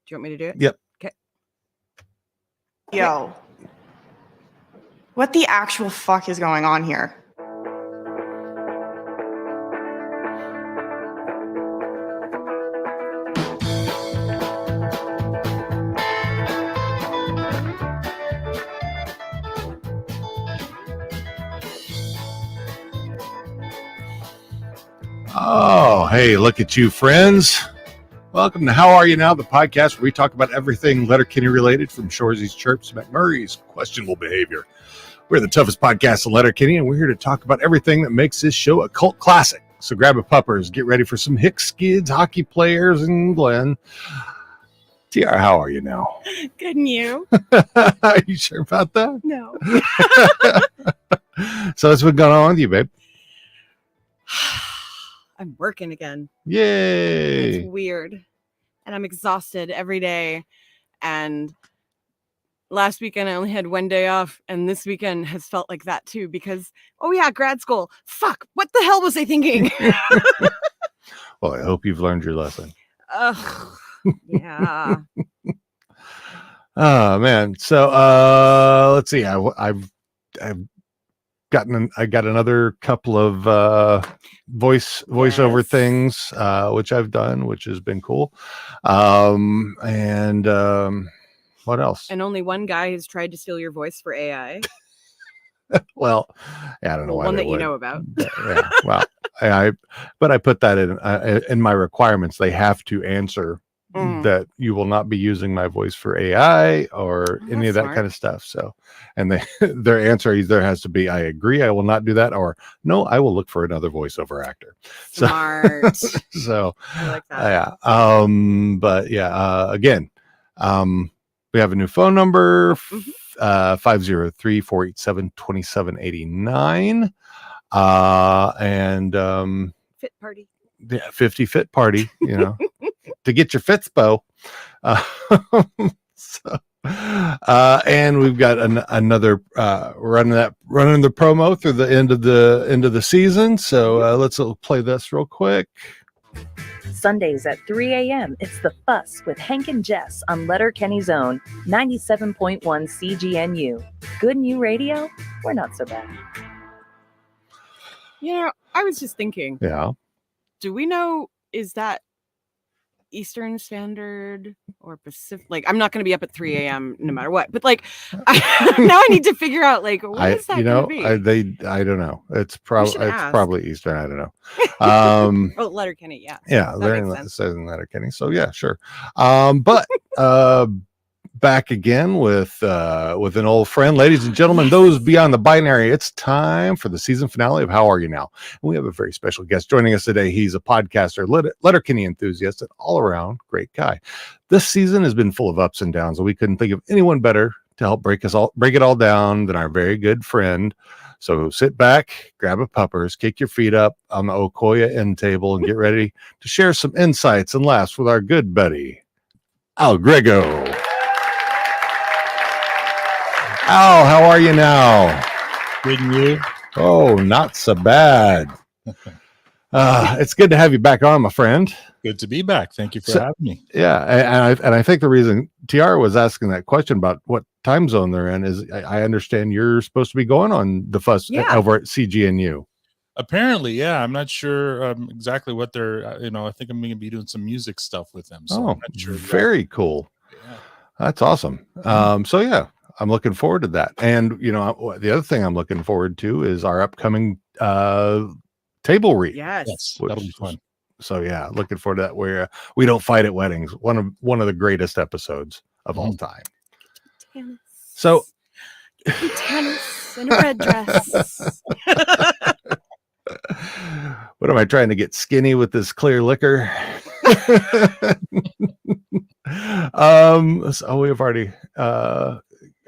Do you want me to do it? Yep. Okay. Yo. What the actual fuck is going on here? Oh, hey, look at you, friends. Welcome to How Are You Now, the podcast where we talk about everything Letterkenny related, from Shorzy's chirps to McMurray's questionable behavior. We're the toughest podcast in Letterkenny, and we're here to talk about everything that makes this show a cult classic. So grab a puppers, get ready for some Hick skids, hockey players, and Glenn. TR, how are you now? Good, and you? Are you sure about that? No. So what's been going on with you, babe? I'm working again. Yay! It's weird. And I'm exhausted every day. And last weekend I only had one day off. And this weekend has felt like that too. Because, oh yeah, grad school. Fuck, what the hell was I thinking? Well, I hope you've learned your lesson. Ugh, yeah. Oh man. So let's see. I've I got another couple of voiceover things which I've done, which has been cool. And what else? And only one guy has tried to steal your voice for AI. Well, yeah, I don't know why one they that you would. know about. Yeah, well, but I put that in my requirements. They have to answer that you will not be using my voice for AI or any of that kind of stuff. So, and their answer either has to be, I agree, I will not do that, or no, I will look for another voiceover actor. Smart. So I like that. yeah. But yeah, again, we have a new phone number, 503-487-2789. And Fit party. Yeah, 50 fit party, you know, to get your Fitspo. And we've got another running the promo through the end of the season. So let's play this real quick. Sundays at 3 a.m. It's The Fuss with Hank and Jess on Letterkenny's own 97.1 CGNU. Good new radio? We're not so bad. You know, I was just thinking. Yeah. Do we know, is that Eastern Standard or Pacific? Like, I'm not going to be up at 3 a.m. no matter what. But like, now I need to figure out like what is that going to be? I don't know. It's probably Eastern. I don't know. Oh, Letterkenny, yeah. Yeah, it says in Letterkenny. So yeah, sure. But back again with an old friend, ladies and gentlemen, those beyond the binary. It's time for the season finale of How Are You Now? And we have a very special guest joining us today. He's a podcaster, Letterkenny enthusiast, and all around great guy. This season has been full of ups and downs, and we couldn't think of anyone better to help break it all down than our very good friend. So sit back, grab a puppers, kick your feet up on the Okoya end table, and get ready to share some insights and laughs with our good buddy, Al Grego. Al, how are you now? Good, and you? Oh, not so bad. It's good to have you back on, my friend. Good to be back. Thank you for having me. Yeah, and I think the reason Tiara was asking that question about what time zone they're in is I understand you're supposed to be going on the Fuss over at CGNU. Apparently, yeah. I'm not sure exactly what they're. I think I'm going to be doing some music stuff with them. So I'm not sure. Very cool. Yeah. That's awesome. So yeah. I'm looking forward to that. And, the other thing I'm looking forward to is our upcoming table read. Yes. That'll be fun. So, yeah, looking forward to that, where we don't fight at weddings. One of the greatest episodes of all time. Tennis. So, tennis in a red dress. What am I trying to get skinny with this clear liquor? So we've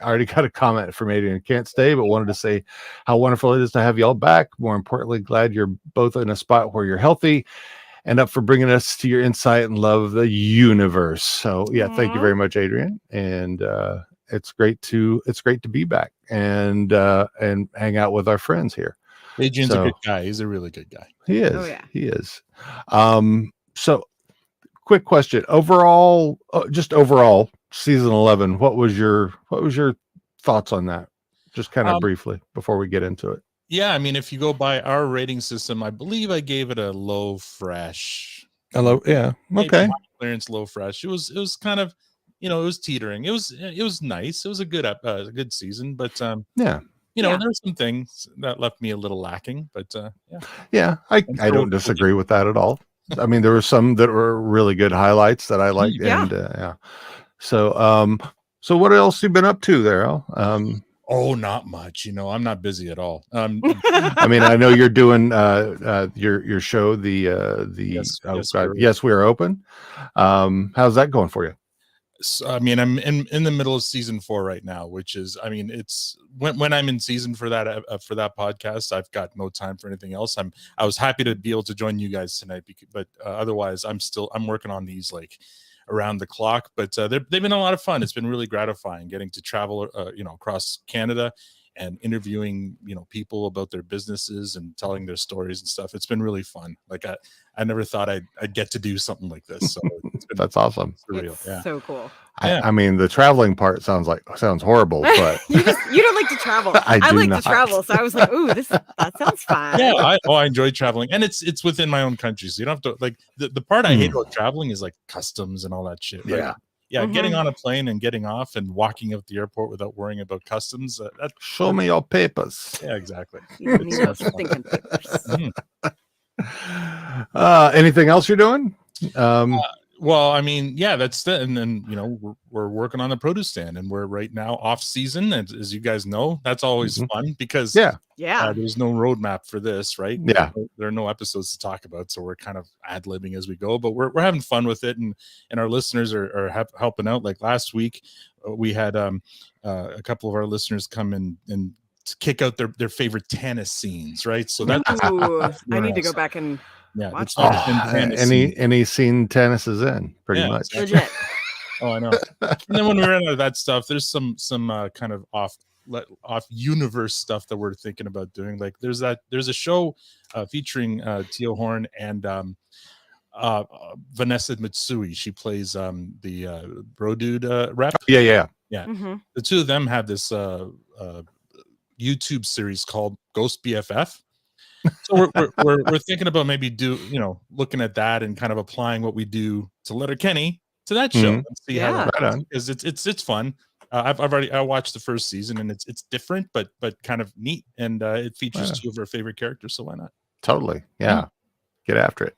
already got a comment from Adrian. Can't stay, but wanted to say how wonderful it is to have y'all back. More importantly, glad you're both in a spot where you're healthy and up for bringing us to your insight and love of the universe. So yeah, Thank you very much, Adrian. And it's great to be back and hang out with our friends here. Adrian's a good guy. He's a really good guy. He is. Oh, yeah. He is. So quick question. Overall, just overall, season 11. What was your thoughts on that? Just kind of briefly before we get into it. Yeah, I mean, if you go by our rating system, I believe I gave it a low fresh. Hello, yeah, Maybe okay, high clearance, low fresh. It was kind of, it was teetering. It was nice. It was a good season, but yeah, Yeah. there were some things that left me a little lacking. But yeah, yeah. I don't disagree with that at all. I mean, there were some that were really good highlights that I liked, Yeah. and yeah. So what else you been up to there, Al? oh, not much. I'm not busy at all. I mean, I know you're doing your show, Yes, We Are Open. How's that going for you? So, I mean, I'm in the middle of season 4 right now, which is, I mean, it's when I'm in season for that podcast, I've got no time for anything else. I was happy to be able to join you guys tonight, but otherwise, I'm working on these like around the clock. But they've been a lot of fun. It's been really gratifying getting to travel, across Canada and interviewing, people about their businesses and telling their stories and stuff. It's been really fun. Like I never thought I'd get to do something like this. So That's awesome. Surreal. It's Yeah. so cool. I mean, the traveling part sounds horrible, but you don't like to travel. I do like not. to travel, so I was like, "Ooh, that sounds fun." Yeah, I enjoy traveling, and it's within my own country, so you don't have to like the part I hate about traveling is like customs and all that shit. Right? Yeah. Yeah, Mhm. getting on a plane and getting off and walking out the airport without worrying about customs. Show me your papers. Yeah, exactly. You don't need It's no much fun. stinking papers. Anything else you're doing? Well, I mean, yeah, that's it. And then we're working on the produce stand, and we're right now off season, as you guys know. That's always fun because Yeah. there's no roadmap for this, right? Yeah. There are no episodes to talk about, so we're kind of ad-libbing as we go, but we're having fun with it, and our listeners are helping out. Like last week, we had a couple of our listeners come and kick out their favorite tennis scenes, right? So that's Ooh, I need to go back and yeah, watch the top that. 10 tennis scenes. Any scene tennis is in pretty Yeah, much. exactly. Legit. Oh, I know. And then when we ran out of that stuff, there's some kind of off universe stuff that we're thinking about doing. Like there's a show featuring Tio Horn and Vanessa Mitsui. She plays the Bro Dude rep. Yeah. Mm-hmm. The two of them have this YouTube series called Ghost BFF. So we're thinking about maybe looking at that and kind of applying what we do to Letterkenny to that show and see how that Right on. because it's fun. I watched the first season and it's different but kind of neat, and it features two of our favorite characters, so why not? Totally. Yeah. Get after it.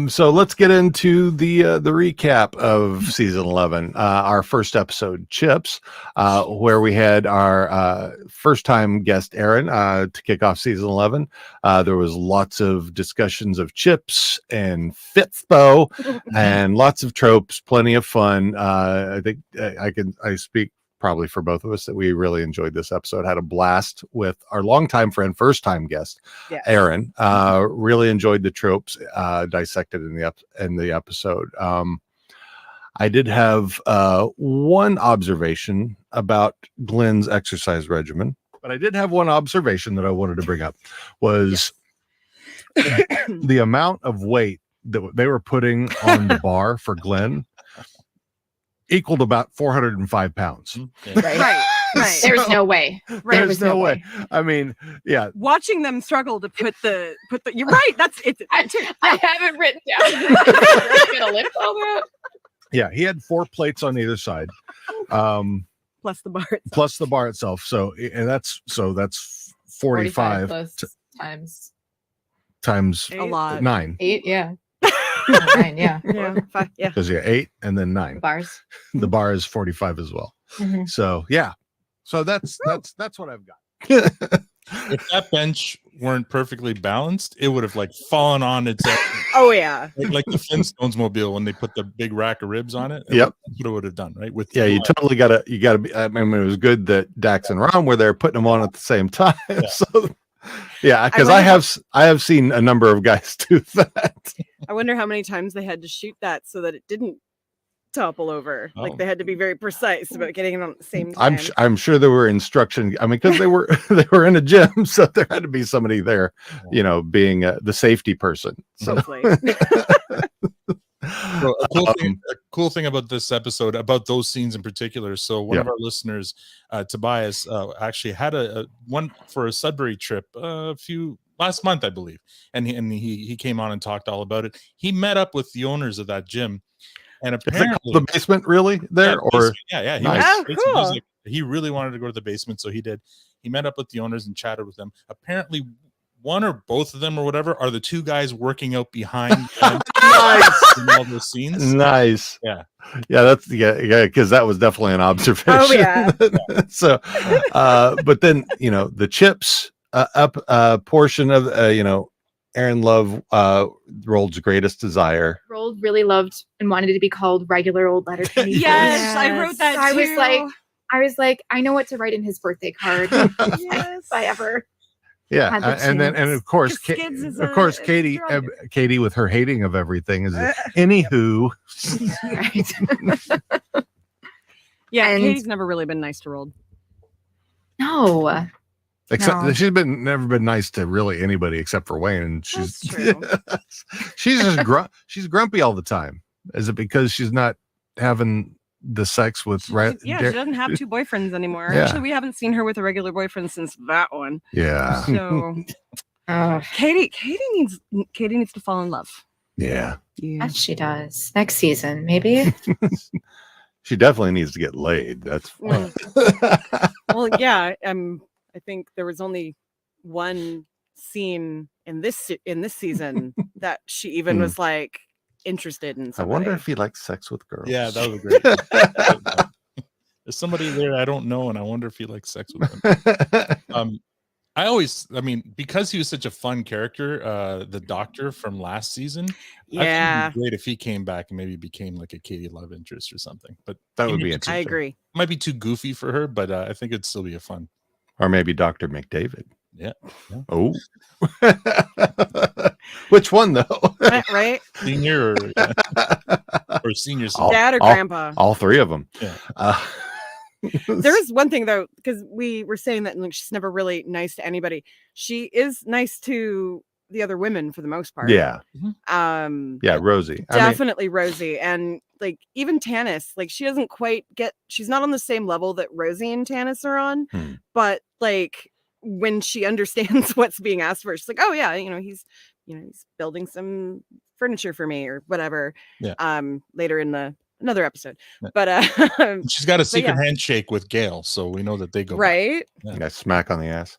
So let's get into the recap of season 11. Our first episode, Chips, where we had our first time guest Aaron to kick off season 11. There was lots of discussions of chips and Fitspo and lots of tropes, plenty of fun. I think I speak probably for both of us that we really enjoyed this episode. Had a blast with our longtime friend, first time guest, Yes. Aaron. Really enjoyed the tropes dissected in the episode. I did have one observation about Glenn's exercise regimen, but I did have one observation that I wanted to bring up was the amount of weight that they were putting on the bar for Glenn equaled about 405 pounds. Yeah. Right. There's no way. Right. There's no way. I mean, yeah. Watching them struggle to put the you're right. That's it. I have it written down. I'm gonna lift all that. Yeah, he had 4 plates on either side. Plus the bar. Plus the bar itself. So that's 45 plus times times A lot. 9. 8. Yeah. 9. Yeah. Yeah. 5, yeah. Because 8 and then 9. Bars. The bar is 45 as well. Mhm. So yeah. So that's what I've got. If that bench weren't perfectly balanced, it would have like fallen on its own. Oh yeah. like the Flintstones mobile when they put the big rack of ribs on it. Yep. That's what it would have done, right? With Yeah, you totally gotta be. I mean, it was good that Dax and Ron were there putting them on at the same time. Yeah. So yeah, because I have seen a number of guys do that. I wonder how many times they had to shoot that so that it didn't topple over. Like Oh. they had to be very precise about getting it on at the same time. I'm sure there were instruction. I mean, because they were in a gym, so there had to be somebody there, being the safety person. So. Hopefully. So a cool thing about this episode, about those scenes in particular. So one of our listeners, Tobias, actually had a one for a Sudbury trip last month, I believe, and he came on and talked all about it. He met up with the owners of that gym, and apparently the basement really there, or he nice. Cool. he really wanted to go to the basement, so he did. He met up with the owners and chatted with them. Apparently, one or both of them or whatever are the two guys working out behind them in all the scenes. Nice. Yeah. That's because that was definitely an observation. Oh yeah. So but then the chips up portion of Aaron Love, Rold's greatest desire. Rold really loved and wanted it to be called regular old Letterkenny. Yes, I wrote that I too. was like, I know what to write in his birthday card. Yes. If I ever. Yeah, had the and of course, Skids is Katie, drug. Katie with her hating of everything is anywho. Right. Yeah, And- Katie's never really been nice to Rold. No. Except No. she's never been nice to really anybody except for Wayne. And she's That's true. she's just she's grumpy all the time. Is it because she's not having the sex with She doesn't have two boyfriends anymore. Yeah. Actually, we haven't seen her with a regular boyfriend since that one. Yeah. So Katie needs to fall in love. Yeah. Yes, she does. Next season, maybe. She definitely needs to get laid. That's Well, yeah. I think there was only one scene in this season that she even was like interested in. I wonder if he likes sex with girls. Yeah, that was great. There's somebody there I don't know, and I wonder if he likes sex with them. Because he was such a fun character, the doctor from last season. I think it'd be great if he came back and maybe became like a Katie love interest or something. But that would be I interesting. agree. Might be too goofy for her, but I think it'd still be a fun. Or maybe Dr. McDavid. Yeah. Oh. Which one though? Right? Senior or senior. Dad or grandpa? All three of them. Yeah. There is one thing though, because we were saying that like, she's never really nice to anybody. She is nice to the other women for the most part. Yeah. Yeah, Rosie. Definitely Rosie. And like even Tanis, like she doesn't quite she's not on the same level that Rosie and Tanis are on, but like when she understands what's being asked for, she's like, oh yeah, he's building some furniture for me or whatever. Yeah. Later in another episode. Yeah. But she's got a secret handshake with Gail, so we know that they go right. Yeah, smack on the ass.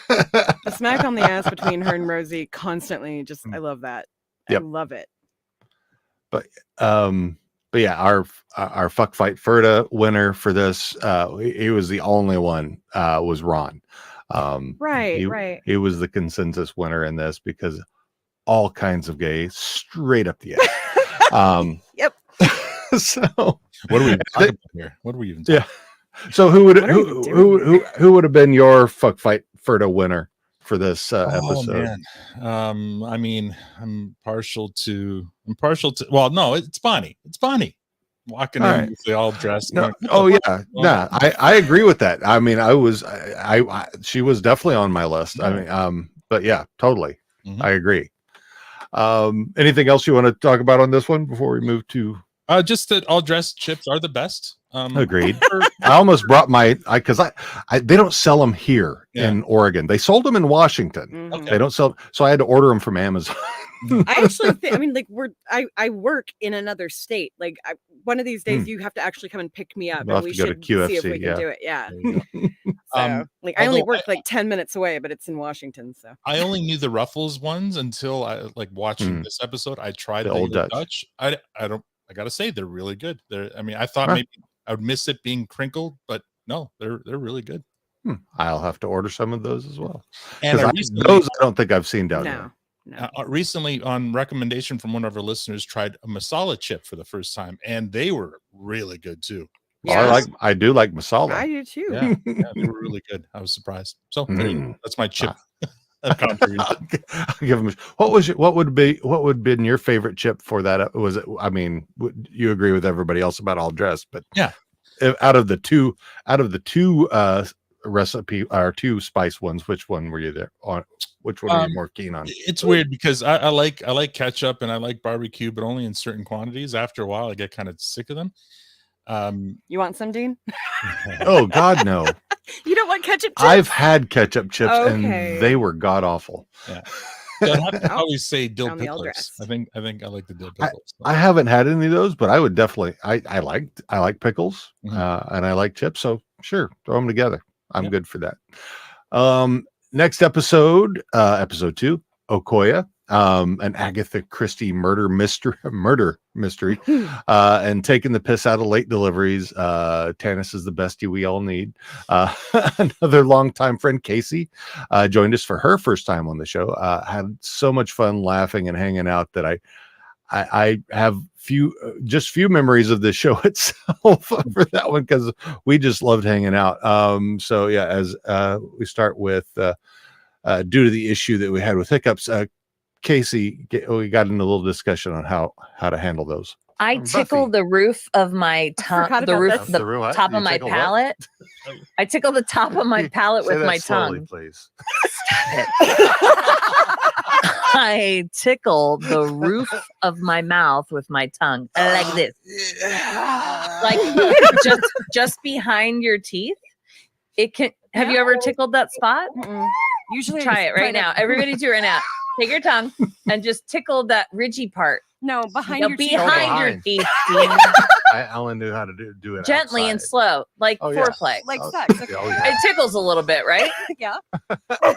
The smack on the ass between her and Rosie constantly. Just I love that. Yep. I love it. But yeah, our fuck fight Ferda winner for this, he was the only one, was Ron. Right. He was the consensus winner in this because all kinds of gay straight up the ass. Yep. So what are we talking about here? What are we even talking about? So who would have been your fuck fight Ferda winner for this episode? Man. I'm partial to well, no, it's Bonnie. Walking in with the all dressed. No, I agree with that. I mean, she was definitely on my list. Yeah. I mean, but yeah, totally. I agree. Anything else you want to talk about on this one before we move to just that all dressed chips are the best. Agreed. I almost brought because they don't sell them here in Oregon. They sold them in Washington. Okay. They don't sell, so I had to order them from Amazon. I actually think, I work in another state. Like one of these days you have to actually come and pick me up We'll and have we to go to should see if QFC, we can do it. Yeah. I I only work like 10 minutes away, but it's in Washington. So I only knew the Ruffles ones until I watching this episode. I tried the old Dutch. I gotta say they're really good. I thought maybe I would miss it being crinkled, but no, they're really good. I'll have to order some of those as well. And Those I don't think I've seen down there. No. Recently, on recommendation from one of our listeners, tried a masala chip for the first time, and they were really good too. Yeah. I do like masala. I do too. Yeah, they were really good. I was surprised. So there you go. That's my chip. contribution. I'll give him. What would been your favorite chip for that? Was it? I mean, would you agree with everybody else about all dressed? But Yeah. Out of the two recipe or two spice ones, which one were you there on? Which one are you more keen on? It's weird because I like ketchup and I like barbecue, but only in certain quantities. After a while, I get kind of sick of them. You want some, Dean? Oh God, no! You don't want ketchup chips? I've had ketchup chips Okay. and they were god awful. Yeah. So I'd have to probably say dill Found the old pickles. dress. I think I like the dill pickles. I haven't had any of those, but I would definitely. I like pickles, Mhm. and I like chips. So sure, throw them together. I'm Yep. good for that. Next episode, episode 2, Okoye, an Agatha Christie murder mystery, and taking the piss out of late deliveries. Tanis is the bestie we all need. Another longtime friend, Casey, joined us for her first time on the show. Had so much fun laughing and hanging out that I have few memories of the show itself for that one because we just loved hanging out. So yeah, as we start with due to the issue that we had with hiccups, Casey, we got into a little discussion on how to handle those. I tickle Buffy. the roof of my tongue, forgot the about roof, this. the The roof what? top You of my tickle what? palate. I tickle the top of my palate Say with that my slowly, tongue. please. I tickle the roof of my mouth with my tongue like this, like just behind your teeth. It can. Have you ever tickled that spot? Mm-mm. Usually, I Try just it right now. Everybody do it right now. Take your tongue and just tickle that ridgy part. No, behind No, your teeth. behind your behind. teeth. I only knew how to do it Gently and outside. slow, like Oh, yeah. foreplay. Like Oh, sex. Okay. oh, yeah. It tickles a little bit, right? Yeah.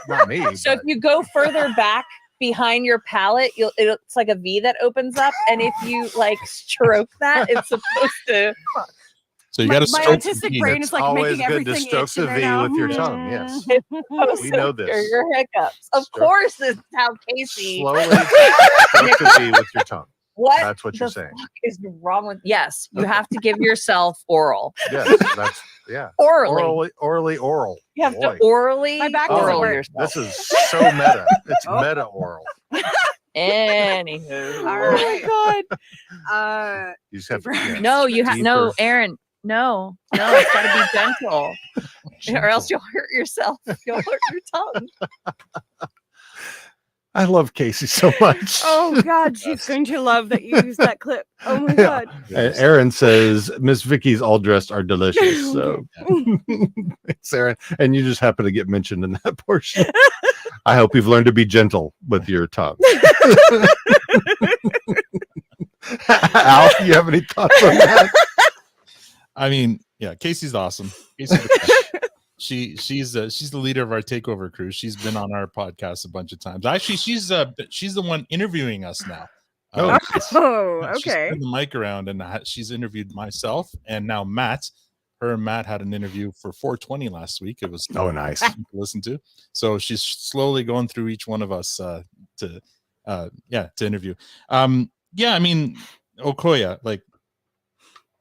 Not me. So if but- you go further back behind your palate, it's like a V that opens up, and if you like stroke that, it's supposed to. So you My- got to my stroke autistic the brain It's is like always making good to everything stroke itch the in there V now. with your tongue, yes. We know this. Your hiccups. Of Stroke. course, this is how Casey. Slowly stroke the V with your tongue. What? That's what you're the saying. fuck is wrong with? Yes, you have to give yourself oral. Yes, that's yeah. Orally. Oral. You have Boy. to orally My back doesn't oral work. yourself. This is so meta. It's Oh. meta oral. Anywho. Oh my god. You just have to. Yeah. No, you have no, Deeper. Aaron. No, it's got to be gentle, or else you'll hurt yourself. You'll hurt your tongue. I love Casey so much. Oh god, she's going to love that you used that clip. Oh my god. And Aaron says Miss Vicky's all dressed are delicious. So it's Aaron, and you just happen to get mentioned in that portion. I hope you've learned to be gentle with your tongue. Al, you have any thoughts on that? I mean, yeah, Casey's awesome. Casey's the best. She's the leader of our takeover crew. She's been on our podcast a bunch of times. Actually, she's the one interviewing us now. Oh, Oh, She's okay. turned the mic around and she's interviewed myself and now Matt. Her and Matt had an interview for 420 last week. It was Oh, nice. to listen to. So she's slowly going through each one of us to interview. Yeah, I mean, Okoye, like,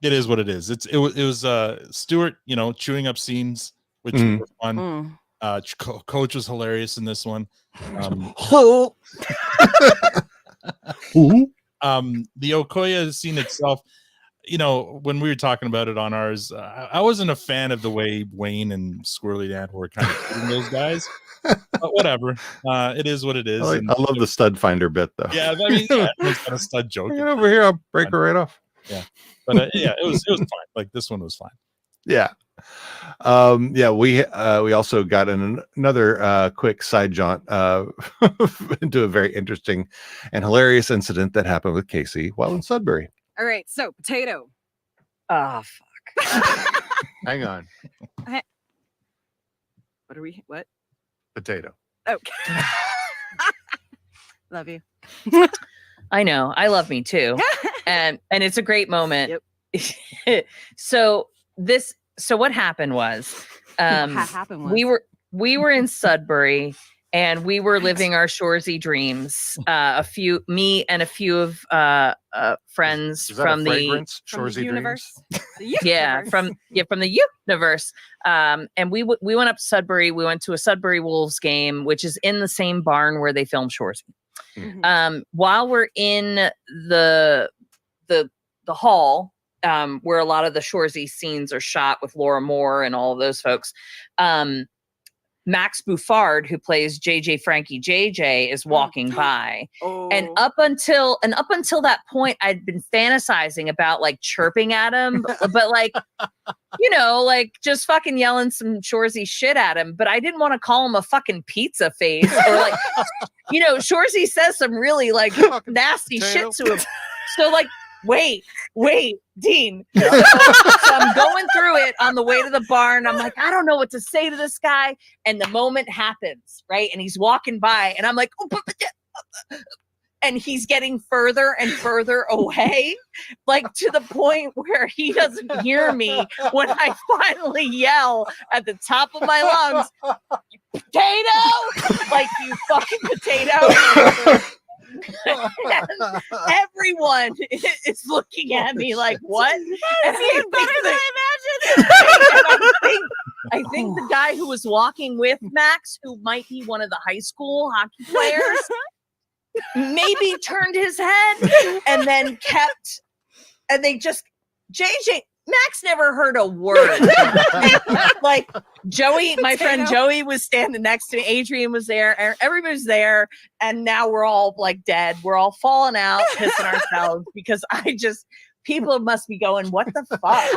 it is what it is. It was Stuart, chewing up scenes, which was fun. Mm. Coach was hilarious in this one. The Okoye scene itself, when we were talking about it on ours, I wasn't a fan of the way Wayne and Squirrely Dan were kind of treating those guys. But whatever, it is what it is. I love the stud finder bit though. Yeah, I mean, everyone's got a stud joke. Get over here, I'll break her right off. But yeah, it was fine. Like this one was fine. Yeah. We also got another quick side jaunt into a very interesting and hilarious incident that happened with Casey while in Sudbury. All right, so potato. Oh, fuck. Hang on. What? Potato. Okay. Love you. I know. I love me too. And it's a great moment. Yep. So what happened was What happened was we were in Sudbury and we were living our Shoresy dreams. Me and a few of friends Is that from a the fragrance? From the Shoresy universe. Dreams? yeah from the universe. And we went up to Sudbury. We went to a Sudbury Wolves game, which is in the same barn where they filmed Shoresy. Mhm. While we're in the hall, where a lot of the Shoresy scenes are shot with Laura Moore and all of those folks, Max Buffard, who plays JJ Frankie JJ, is walking by. Oh. And up until that point, I'd been fantasizing about like chirping at him, but like, like just fucking yelling some Shoresy shit at him. But I didn't want to call him a fucking pizza face or like, Shoresy says some really like nasty shit to him. So like, wait, Dean. So I'm going through it on the way to the barn. I'm like, I don't know what to say to this guy. And the moment happens, right? And he's walking by, and I'm like, and he's getting further and further away, like to the point where he doesn't hear me when I finally yell at the top of my lungs, "Potato!" Like, you fucking potato. And everyone is looking at me like, what? And I think the guy who was walking with Max, who might be one of the high school hockey players, maybe turned his head and then Max never heard a word. Like, Joey, my friend Joey was standing next to me. Adrian was there. Everybody was there. And now we're all like dead. We're all falling out, pissing ourselves because people must be going, what the fuck? Like,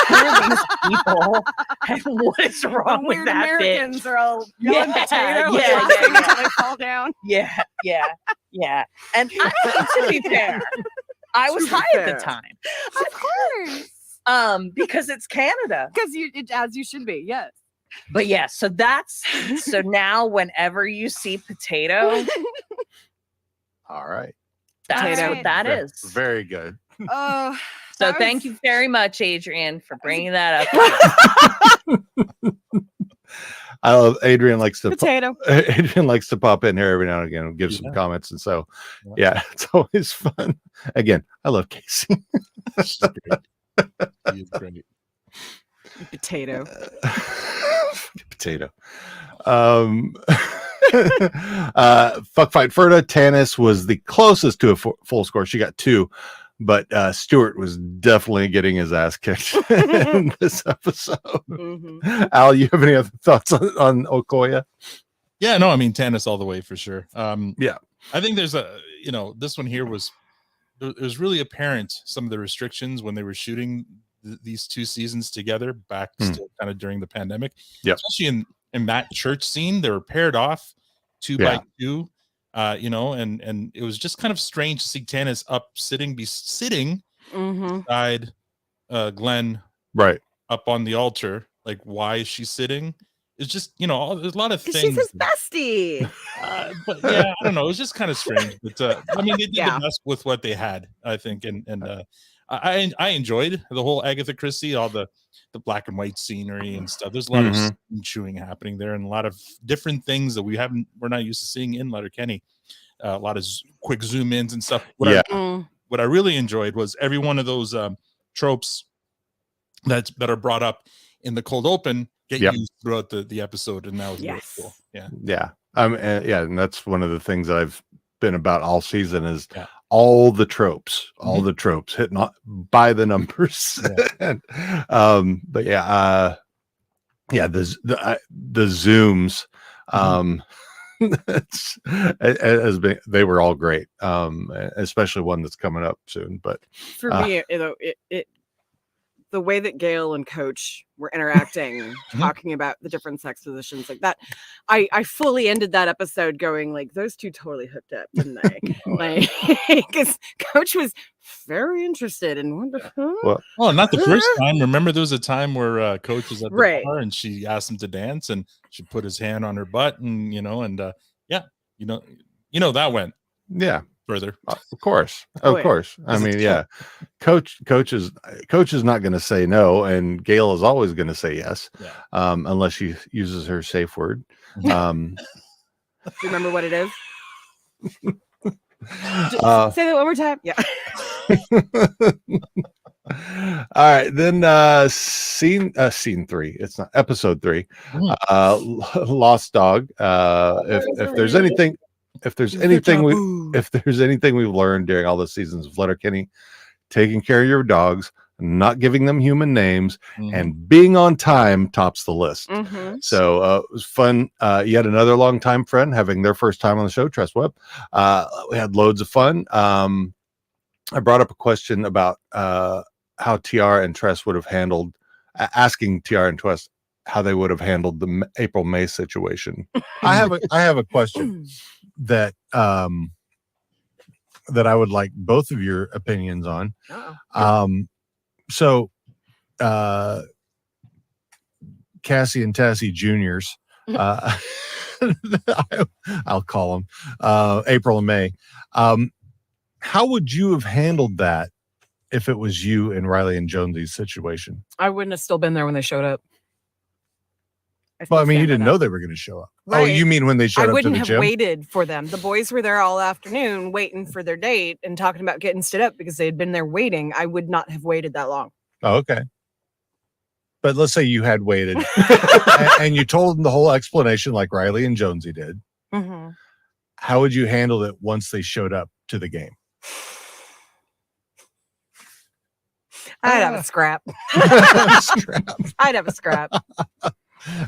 who are these people? And what is wrong with Weird that Americans bitch? are all yelling potato. Yeah. They fall down. Yeah. And to be fair, I was high at the time. Of course. Because it's Canada. Because as you should be, yes. But yeah, so now whenever you see potato, All right. that's Potato. what that is. Very good. Oh, So that thank was- you very much, Adrian, for bringing that up. I love Adrian likes to potato. Adrian likes to pop in here every now and again and give some comments, and so yeah, it's always fun. Again, I love Casey. She's great. She is great. Potato. Potato. Fuck Fight Ferda. Tanis was the closest to a full score. She got 2, but Stuart was definitely getting his ass kicked in this episode. Mm-hmm. Al, you have any other thoughts on Okoye? Yeah, no, I mean Tanis all the way for sure. Yeah, I think there's this one here was it was really apparent some of the restrictions when they were shooting these 2 seasons together back still kind of during the pandemic. Yeah, especially in that church scene, they were paired off 2 by 2. And it was just kind of strange to see Tanis sitting beside Glenn, right up on the altar. Like, why is she sitting? It's just, there's a lot of things. She's his bestie. But yeah, I don't know. It was just kind of strange. But I mean, they did the best with what they had, I think. And I enjoyed the whole Agatha Christie, all the black and white scenery and stuff. There's a lot of scene chewing happening there, and a lot of different things that we're not used to seeing in Letterkenny. A lot of quick zoom ins and stuff. What I really enjoyed was every one of those tropes that are brought up in the cold open get used throughout the episode, and that was really cool. Yeah. And that's one of the things that I've been about all season is all the tropes hitting by the numbers. And, but the zooms they were all great, especially one that's coming up soon. But for me, it the way that Gail and Coach were interacting, talking about the different sex positions like that, I fully ended that episode going like, those 2 totally hooked up, didn't they? Like, because Coach was very interested in what the fuck? Well, not the first time. Remember, there was a time where Coach was at the bar and she asked him to dance, and she put his hand on her butt, and that went further. Of course. I mean, Coach is not going to say no, and Gail is always going to say yes, unless she uses her safe word. you remember what it is? Uh, Say that one more time. Yeah. all right, then scene 3. It's not episode 3. Lost Dog. If there's anything we've learned during all the seasons of Letterkenny, taking care of your dogs, not giving them human names, and being on time tops the list. So it was fun. Yet another longtime friend having their first time on the show, Tress Webb. We had loads of fun. I brought up a question about how TR and Tress would have handled, asking TR and Tress how they would have handled the April-May situation. I have a question that that I would like both of your opinions on. So Cassie and Tassie Juniors, I'll call them April and May. How would you have handled that if it was you and Riley and Jonesy's situation? I wouldn't have still been there when they showed up. Well, I mean, you didn't know they were going to show up. Right. Oh, you mean when they showed up to wouldn't the have gym? waited for them. The boys were there all afternoon waiting for their date and talking about getting stood up because they had been there waiting. I would not have waited that long. Oh, okay. But let's say you had waited and you told them the whole explanation like Riley and Jonesy did. How would you handle it once they showed up to the game? I'd have a scrap. I'd have a scrap.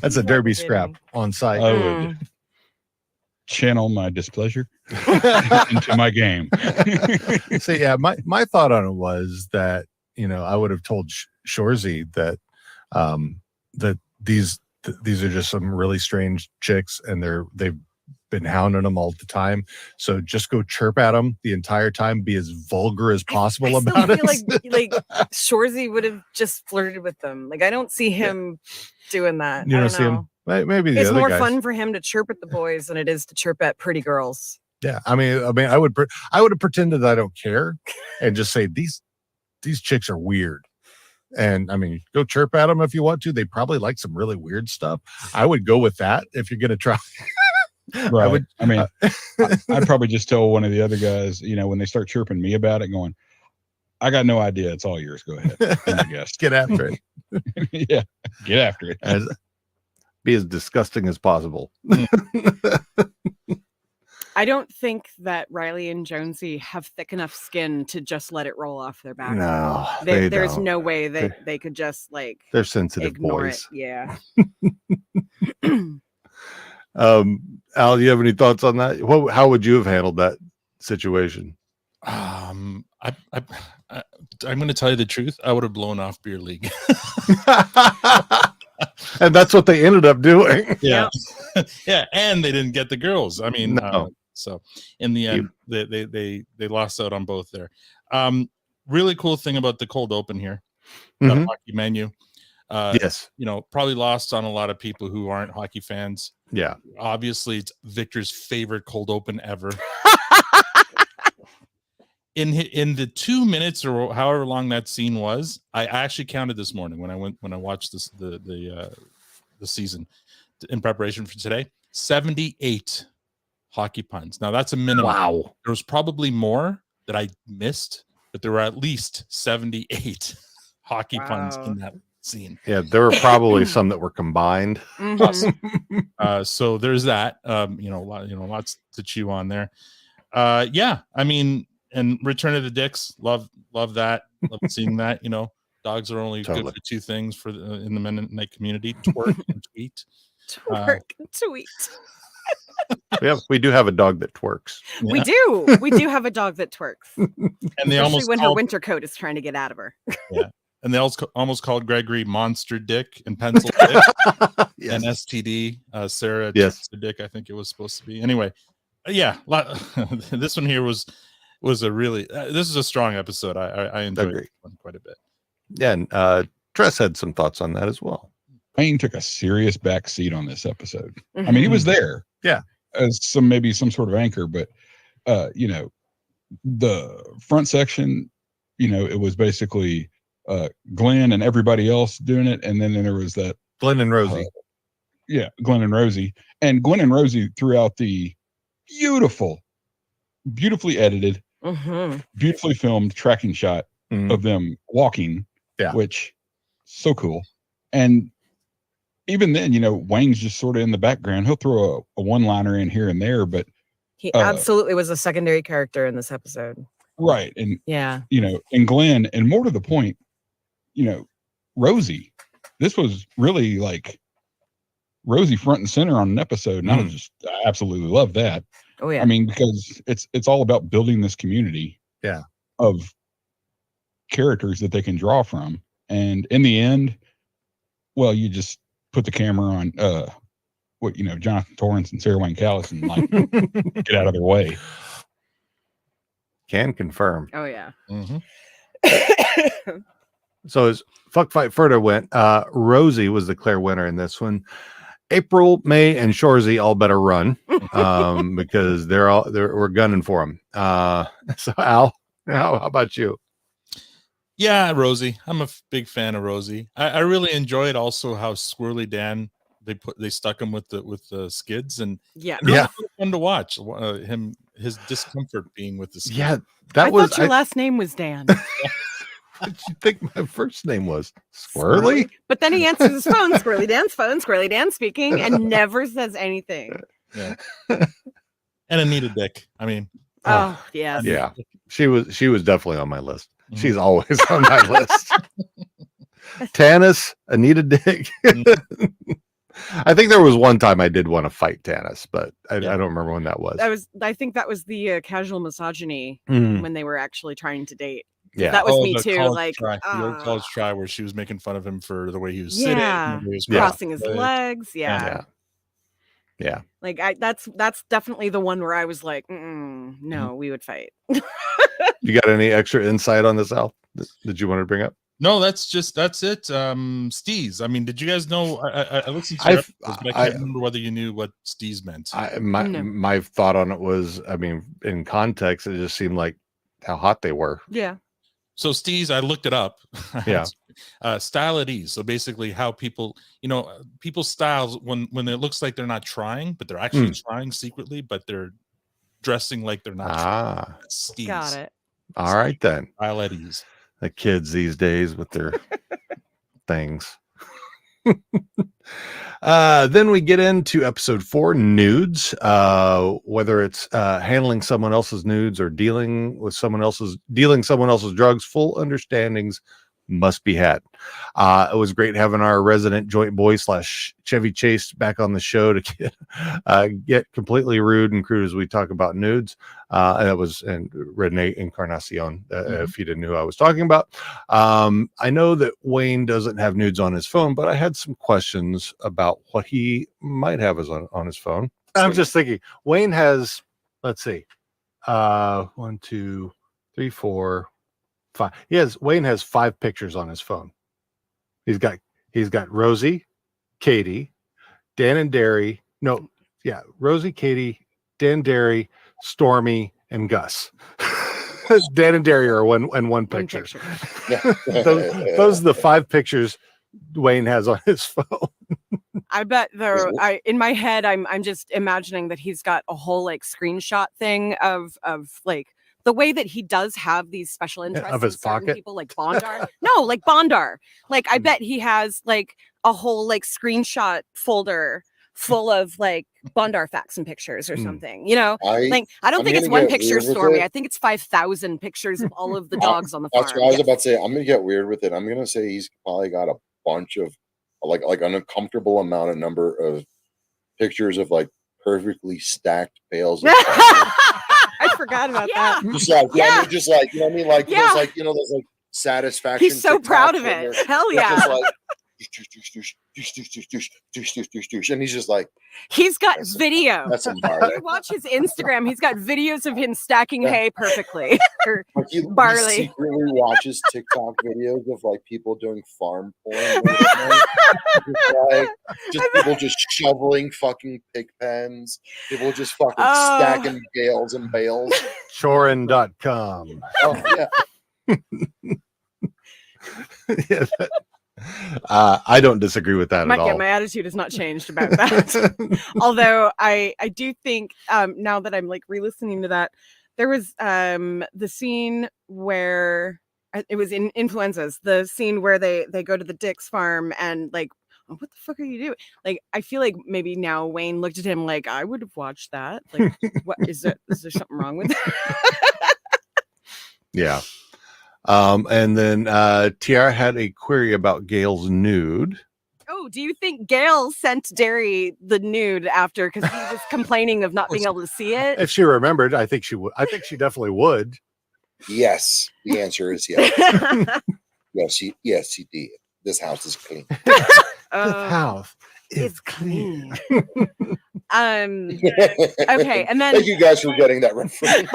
That's a derby scrap on site. I would channel my displeasure into my game. So yeah, my thought on it was that, you know, I would have told Shorzy that that these are just some really strange chicks and they've been hounding them all the time. So just go chirp at them the entire time, be as vulgar as possible I about it. feel like Shorzy would have just flirted with them. Like I don't see him doing that. You I don't don't see know. him. Maybe the It's other more guys. fun for him to chirp at the boys than it is to chirp at pretty girls. Yeah, I mean, I would have pretended that I don't care and just say these chicks are weird. And I mean, go chirp at them if you want to. They probably like some really weird stuff. I would go with that if you're going to try. Right. I'd probably just tell one of the other guys, you know, when they start chirping me about it, going, I got no idea. It's all yours. Go ahead. I guess. Get after it. Yeah. Get after it. Be as disgusting as possible. I don't think that Riley and Jonesy have thick enough skin to just let it roll off their back. No, there's don't. no way that they could just like They're sensitive ignore boys. it. Yeah. Al, do you have any thoughts on that? How would you have handled that situation? I'm going to tell you the truth. I would have blown off beer league. And that's what they ended up doing. Yeah. Yeah. And they didn't get the girls. I mean, No. So in the end, they lost out on both there. Really cool thing about the cold open here, the hockey menu. Yes. You know, probably lost on a lot of people who aren't hockey fans. Yeah. Obviously, it's Victor's favorite cold open ever. In the 2 minutes or however long that scene was, I actually counted this morning when I watched this the season in preparation for today. 78 hockey puns. Now that's a minimum. Wow. There was probably more that I missed, but there were at least 78 hockey puns in that scene. Yeah, there were probably some that were combined. So there's that. Lots to chew on there. Yeah, I mean, and Return of the Dicks, love that. Love seeing that. You know, dogs are only good for two things in the Mennonite community: twerk and tweet. Twerk and tweet. We do have a dog that twerks. Yeah. We do have a dog that twerks. And they especially when her winter coat is trying to get out of her. Yeah. And they almost called Gregory Monster Dick and Pencil Dick. Yes. And STD, Sarah Dick, I think it was supposed to be. Anyway, yeah, this one here was a really this is a strong episode. I enjoyed it quite a bit. Yeah, and Tress had some thoughts on that as well. Payne took a serious back seat on this episode. I mean, he was there, as some sort of anchor, but you know, the front section, you know, it was basically Glenn and everybody else doing it, and then there was that Glenn and Rosie. Yeah, Glenn and Rosie. And Glenn and Rosie throughout the beautifully edited, beautifully filmed tracking shot of them walking, which so cool. And even then, Wang's just sort of in the background. He'll throw a one-liner in here and there, but he absolutely was a secondary character in this episode. Right. And yeah, and Glenn, and more to the point, Rosie, this was really like Rosie front and center on an episode, and I absolutely love that. Oh yeah. I mean, because it's all about building this community of characters that they can draw from. And in the end, well, you just put the camera on Jonathan Torrance and Sarah Wayne Callis and like get out of their way. Can confirm. Oh yeah. So as Fuck Fight Further went, Rosie was the clear winner in this one. April, May, and Shorzy all better run because we're gunning for them. So Al, how about you? Yeah, Rosie. I'm a big fan of Rosie. I really enjoyed also how Squirrely Dan they stuck him with the skids, and it was fun to watch his discomfort being with the skids. Yeah, I thought your last name was Dan. What did you think my first name was? Squirrely? But then he answers his phone, Squirrely Dan's phone, Squirrely Dan speaking, and never says anything. Yeah. And Anita Dick. I mean, oh yeah, yeah. She was definitely on my list. She's always on my list. Tanis, Anita Dick. I think there was one time I did want to fight Tanis, but I don't remember when that was. I think that was the casual misogyny when they were actually trying to date. Yeah, that was me too. The old college try where she was making fun of him for the way he was sitting, and the way he was crossing his legs. Yeah. Like that's definitely the one where I was like, no, we would fight. You got any extra insight on this, Al? Did you want to bring up? No, that's it. Steez. I mean, did you guys know? I listened to your episodes, but I can't remember whether you knew what Steez meant. My thought on it was, I mean, in context, it just seemed like how hot they were. Yeah. So Steez, I looked it up. Yeah. Style at ease. So basically how people's styles when it looks like they're not trying, but they're actually trying secretly, but they're dressing like they're not trying. That's Steez. Got it. All right then. Style at ease. The kids these days with their things. Then we get into episode 4, nudes. Whether it's handling someone else's nudes or dealing someone else's drugs, full understandings must be had. It was great having our resident joint boy / Chevy Chase back on the show to get completely rude and crude as we talk about nudes. And that was Rene Encarnacion, if you didn't know who I was talking about. I know that Wayne doesn't have nudes on his phone, but I had some questions about what he might have on his phone. I'm just thinking, Wayne has, let's see, 1, 2, 3, 4, 5. Wayne has 5 pictures on his phone. He's got Rosie, Katie, Dan and Derry. No, yeah, Rosie, Katie, Dan, Derry, Stormy, and Gus. Dan and Derry are one picture. Those are the 5 pictures Wayne has on his phone. I bet in my head I'm just imagining that he's got a whole like screenshot thing of like the way that he does have these special interests of his pocket. People like Bondar. No, like Bondar. Like I bet he has like a whole like screenshot folder full of like Bondar facts and pictures or something. I don't think it's one picture, Stormy. I think it's 5,000 pictures of all of the dogs on the farm. That's what I was about to say. I'm gonna get weird with it. I'm gonna say he's probably got a bunch of like an uncomfortable number of pictures of like perfectly stacked bales of I forgot about that. Just like, just like, you know what I mean? Like, those like, those like satisfaction. He's so proud of it. Hell yeah. Just like, and he's just like, he's got video. That's you watch his Instagram, he's got videos of him stacking hay perfectly. Like he secretly watches TikTok videos of like people doing farm porn. Just people just shoveling fucking pig pens. People just fucking stacking bales and bales. Chorin.com. Oh yeah. Yeah, I don't disagree with that at all. My attitude has not changed about that. Although I do think now that I'm like re-listening to that, there was the scene where it was in Influenzas, the scene where they go to the Dick's farm and like, oh, what the fuck are you doing? Like, I feel like maybe now Wayne looked at him like, I would have watched that. Like, what is there something wrong with that? Yeah. And then Tiara had a query about Gail's nude. Oh, do you think Gail sent Derry the nude after because he was complaining of not being able to see it? If she remembered, I think she would. I think she definitely would. Yes. The answer is yes. Yes, he did. This house is clean. This house is clean. Okay, and then thank you guys for getting that reference.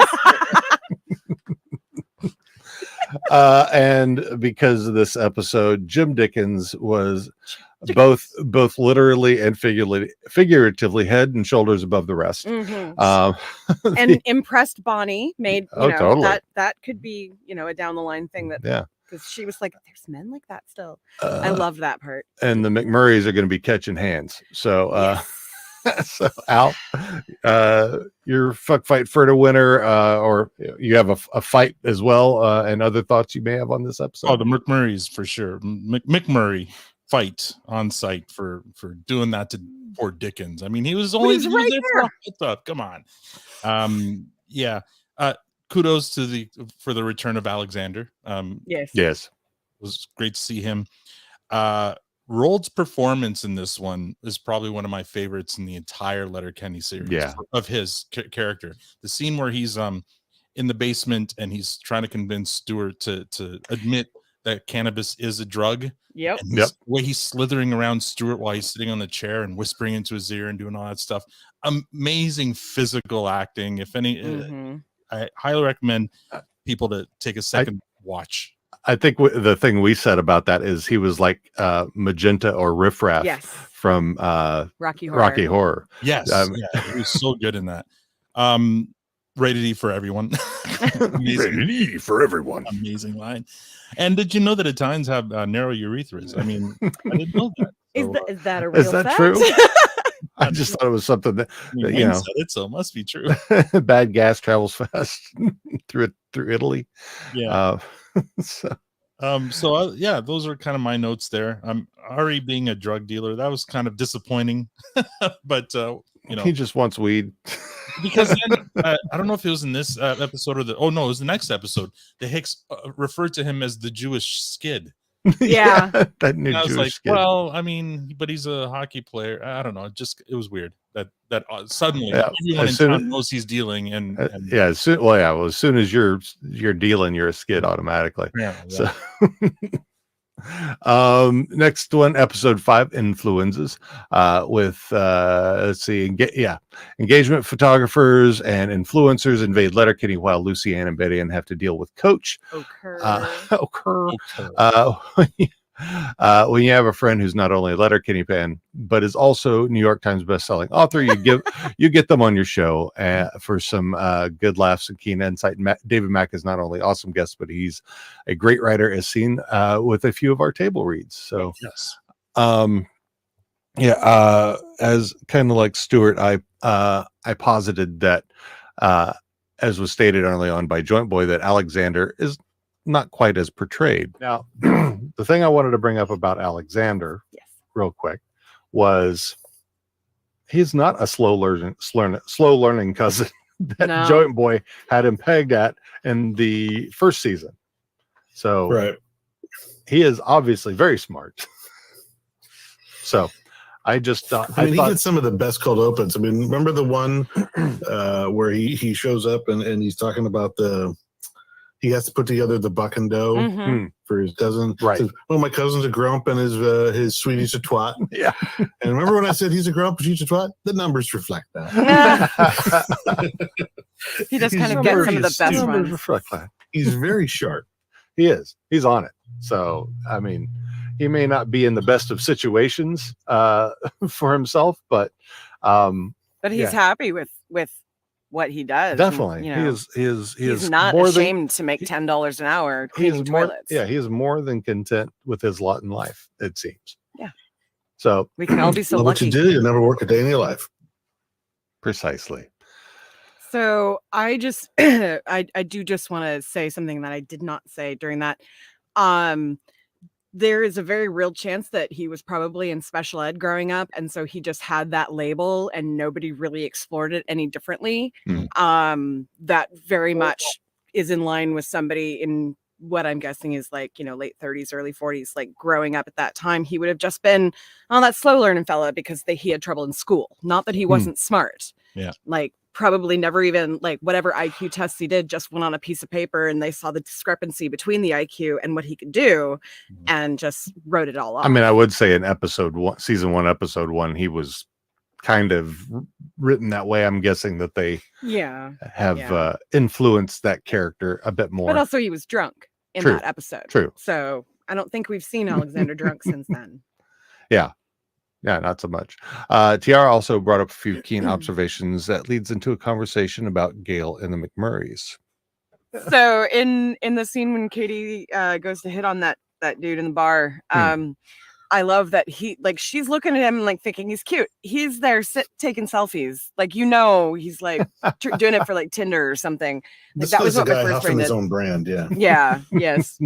And because of this episode, Jim Dickens was both literally and figuratively head and shoulders above the rest. Mm-hmm. And impressed Bonnie made totally. that could be a down the line thing that because she was like, there's men like that still. I love that part. And the McMurrays are going to be catching hands. So so Al, your fuck fight for the winner, or you have a fight as well, and other thoughts you may have on this episode. Oh, the McMurrays for sure. McMurray fight on site for doing that to poor Dickens. I mean, he was only right there. What's up? Come on. Yeah. Kudos for the return of Alexander. Yes. Yes. It was great to see him. Rold's performance in this one is probably one of my favorites in the entire Letterkenny series. Yeah. Of his character. The scene where he's in the basement and he's trying to convince Stuart to admit that cannabis is a drug. Yep. And the way he's slithering around Stuart while he's sitting on the chair and whispering into his ear and doing all that stuff. Amazing physical acting. If any, I highly recommend people to take a second watch. I think the thing we said about that is he was like Magenta or Riff Raff from Rocky Horror. Yes. He was so good in that. Rated E for everyone. Rated E for everyone. Amazing line. And did you know that Italians have narrow urethras? I mean, I didn't know that. So, is that a real fact? True? I just thought it was something that said it, so it must be true. Bad gas travels fast through Italy. Yeah. Those are kind of my notes there. Ari being a drug dealer, that was kind of disappointing. But he just wants weed. Because then, I don't know if it was in this episode or it was the next episode. The Hicks referred to him as the Jewish Skid. Yeah. That new Jewish Jewish like, Skid. well, I mean, but he's a hockey player. I don't know. It was weird that suddenly everyone in town knows he's dealing. And as soon as you're dealing, you're a skid automatically. Yeah. So next one, episode 5, Influenzas, with let's see, engagement photographers and influencers invade Letterkenny while Lucy Ann and Betty Ann have to deal with Coach. When you have a friend who's not only a Letterkenny fan but is also New York Times bestselling author, you get them on your show for some good laughs and keen insight. And David Mack is not only awesome guest, but he's a great writer, as seen with a few of our table reads. So yes, as kind of like Stuart, I posited that as was stated early on by Joint Boy, that Alexander is not quite as portrayed. Now, the thing I wanted to bring up about Alexander, real quick, was he's not a slow learning cousin that Joint Boy had him pegged at in the first season. So he is obviously very smart. So I just thought he did some of the best cold opens. I mean, remember the one where he shows up and he's talking about he has to put together the buck and dough for his cousin. Right. Says, my cousin's a grump and his sweetie's a twat. Yeah. And remember when I said he's a grump and she's a twat? The numbers reflect that. He does kind of get some of the best ones. Reflect that. He's very sharp. He is. He's on it. So, I mean, he may not be in the best of situations for himself, but he's happy with what he does. and, Definitely. you know, He is not more ashamed to make $10 an hour he is cleaning more, toilets. yeah, he is more than content with his lot in life, it seems. Yeah. So We can all be so Love what you lucky. do. You never work a day in your life. precisely. So I just I do just want to say something that I did not say during that. There is a very real chance that he was probably in special ed growing up, and so he just had that label and nobody really explored it any differently. That very much is in line with somebody in what I'm guessing is like, you know, late 30s, early 40s, like growing up at that time. He would have just been that slow learning fella because he had trouble in school. Not that he wasn't smart. Yeah. Like probably never even like whatever IQ tests he did just went on a piece of paper and they saw the discrepancy between the IQ and what he could do and just wrote it all off. I mean, I would say in season 1, episode 1, he was kind of written that way. I'm guessing that they have influenced that character a bit more. But also he was drunk in True. that episode. True. So I don't think we've seen Alexander drunk since then. Yeah, not so much. Tiara also brought up a few keen observations that leads into a conversation about Gail and the McMurrays. So in the scene when Katie goes to hit on that dude in the bar, I love that she's looking at him and like thinking he's cute. He's there taking selfies. Like, you know, he's like doing it for like Tinder or something. Like, that was what my first friend did. His own brand, yeah. Yeah, yes.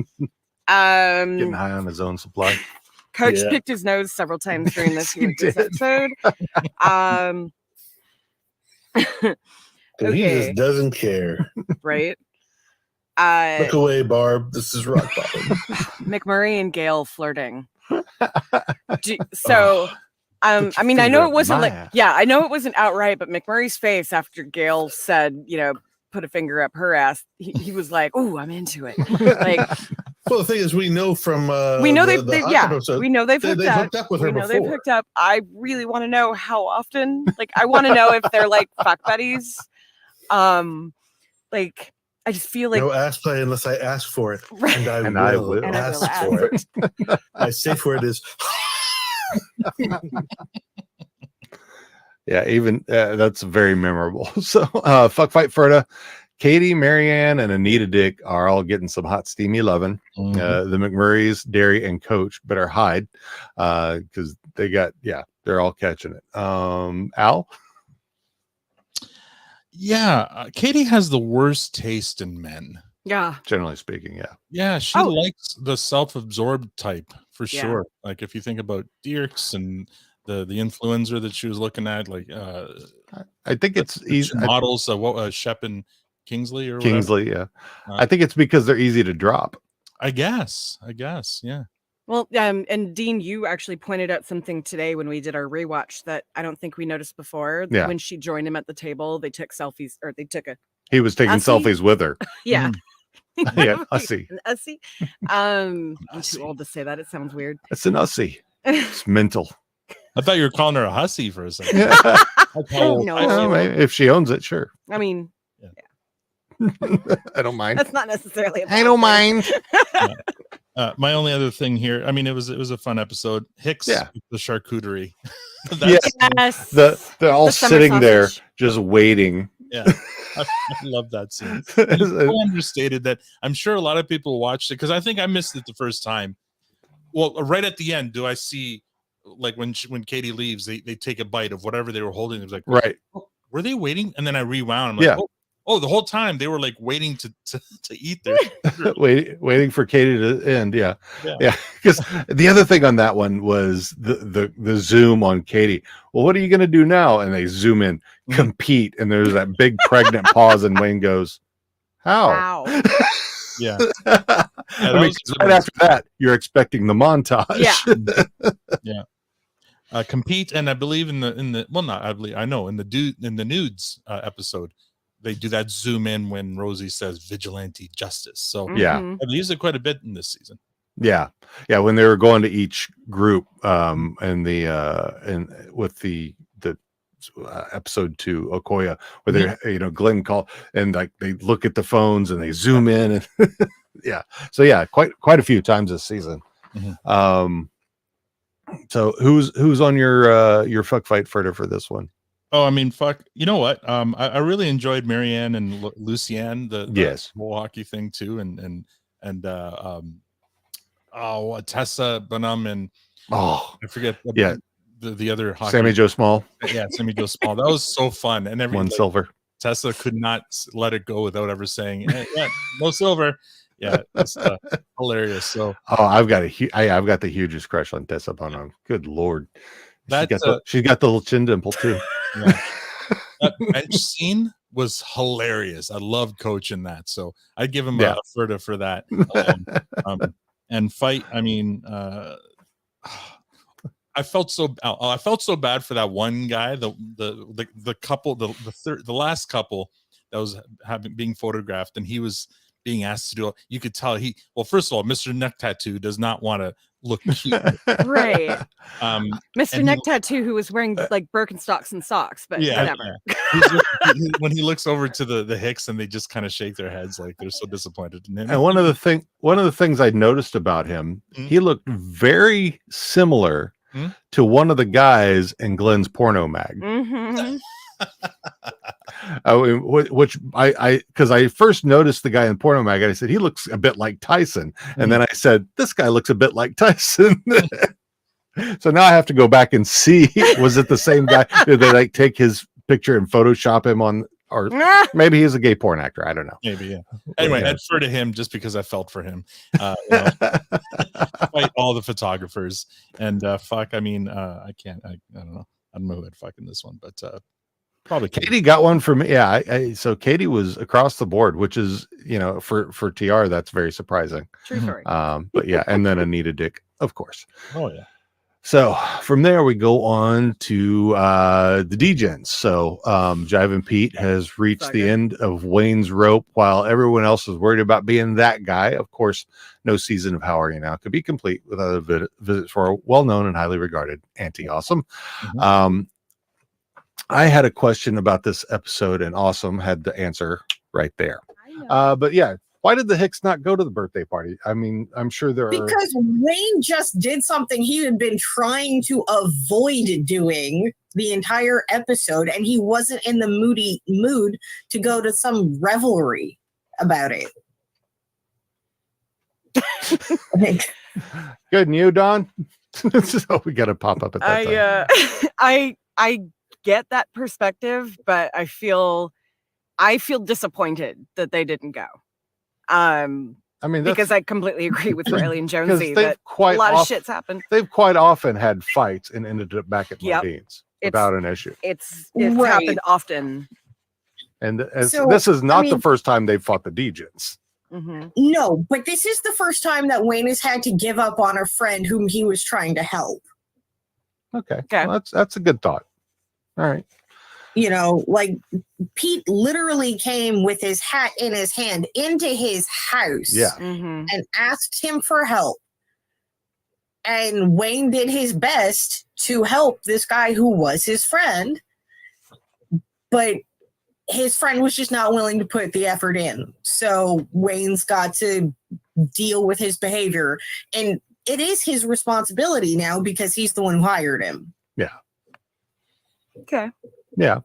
Getting high on his own supply. Coach picked his nose several times during this episode. He just doesn't care. Right? Look away, Barb. This is rock bottom. McMurray and Gail flirting. I mean, I know it wasn't I know it wasn't outright, but McMurray's face after Gail said, you know, put a finger up her ass, he was like, "Oh, I'm into it." Like, well, the thing is, we know from we know they've hooked up with her before. They've hooked up. I really want to know how often. Like, I want to know if they're like fuck buddies. Like, I just feel like no ass play unless I ask for it, right. and I will ask for it. My safe word is. Yeah, even that's very memorable. So, fuck fight Ferda, Katie, Marianne, and Anita Dick are all getting some hot, steamy loving. The McMurrays, Derry, and Coach better hide because they're all catching it. Al? Yeah, Katie has the worst taste in men. Yeah. Generally speaking, yeah. Yeah, she likes the self-absorbed type for sure. Like if you think about Dierks and the influencer that she was looking at, like I think it's easy models. Shep and Kingsley or Kingsley, yeah. I think it's because they're easy to drop. I guess, yeah. Well, and Dean, you actually pointed out something today when we did our rewatch that I don't think we noticed before. Yeah. When she joined him at the table, they took selfies, or they took he was taking selfies with her. Yeah. Yeah, ussy. An ussy. I'm too old to say that. It sounds weird. It's an ussy. It's mental. I thought you were calling her a hussy for a second. Yeah. No. If she owns it, sure. I mean, I don't mind. That's not necessarily. I don't mind. My only other thing here, I mean, it was a fun episode. Hicks, the charcuterie. Yes. They're all sitting there just waiting. Yeah, I love that scene. It's so understated that I'm sure a lot of people watched it because I think I missed it the first time. Well, right at the end, do I see like when Katie leaves, they take a bite of whatever they were holding? It was like, right. Oh, were they waiting? And then I rewound. I'm like, oh, the whole time they were like waiting to eat their waiting for Katie to end. Yeah. Because the other thing on that one was the zoom on Katie. Well, what are you going to do now? And they zoom in, compete, and there's that big pregnant pause, and Wayne goes, "How?" Yeah. I mean, right after that, you're expecting the montage. Yeah. Compete, and I believe in the nudes episode. They do that zoom in when Rosie says vigilante justice. So I've used it quite a bit in this season. Yeah. When they were going to each group, and with the episode 2 Okoya, where they Glenn call and like they look at the phones and they zoom in and so quite a few times this season. So who's on your fuck fight for this one? Oh, I mean, fuck. You know what? I really enjoyed Marianne and Lucienne, the Yes. Milwaukee thing too, and Tessa Bonham and I forget the other hockey. Sammy Joe Small. Yeah, Sammy Joe Small. That was so fun, and One silver. Tessa could not let it go without ever saying, yeah, no silver. Yeah, it's hilarious. So I've got the hugest crush on Tessa Bonham. Good Lord. She's got the little chin dimple too. Yeah. That bench scene was hilarious. I loved Coach in that. So I'd give him a Ferda for that. And fight, I mean, I felt so bad for that one guy, the couple, the last couple that was being photographed, and he was being asked to do it. You could tell first of all, Mr. Neck Tattoo does not want to look cute. Right. Mr. Neck Tattoo, who was wearing like Birkenstocks and socks, but whatever. Yeah. When he looks over to the Hicks and they just kind of shake their heads like they're so disappointed in him. And one of the things I noticed about him, he looked very similar to one of the guys in Glenn's porno mag. Mm-hmm. Which because I first noticed the guy in porno mag, and I said he looks a bit like Tyson, and then I said this guy looks a bit like Tyson. So now I have to go back and see, was it the same guy? Did they like take his picture and Photoshop him on, or maybe he's a gay porn actor? I don't know. Maybe, yeah. Anyway, I'd defer to him just because I felt for him. Fight all the photographers and fuck. I mean, I can't. I don't know. I don't know who I'd fuck in this one, but probably Katie got one for me. Yeah, so Katie was across the board, which is, for TR, that's very surprising. True story. But yeah, and then Anita Dick, of course. Oh yeah. So from there we go on to the D-Gens. So Jive and Pete has reached the end of Wayne's rope while everyone else is worried about being that guy. Of course, no season of How Are You Now could be complete without a visit for a well-known and highly regarded Auntie Awesome. I had a question about this episode, and Awesome had the answer right there. But yeah, why did the Hicks not go to the birthday party? I mean, I'm sure because Wayne just did something he had been trying to avoid doing the entire episode, and he wasn't in the mood to go to some revelry about it. Good, and you, Don? So we got to pop up at that time. I get that perspective, but I feel disappointed that they didn't go. I mean, because I completely agree with Riley and Jonesy that a lot of shit's happened. They've quite often had fights and ended up back at Modine's without an issue. It's happened often. And this is not the first time they've fought the D-Gens. Mm-hmm. No, but this is the first time that Wayne has had to give up on a friend whom he was trying to help. Okay. Well, that's a good thought. All right. Like Pete literally came with his hat in his hand into his house and asked him for help. And Wayne did his best to help this guy who was his friend, but his friend was just not willing to put the effort in. So Wayne's got to deal with his behavior, and it is his responsibility now because he's the one who hired him. Yeah. Okay. Yeah.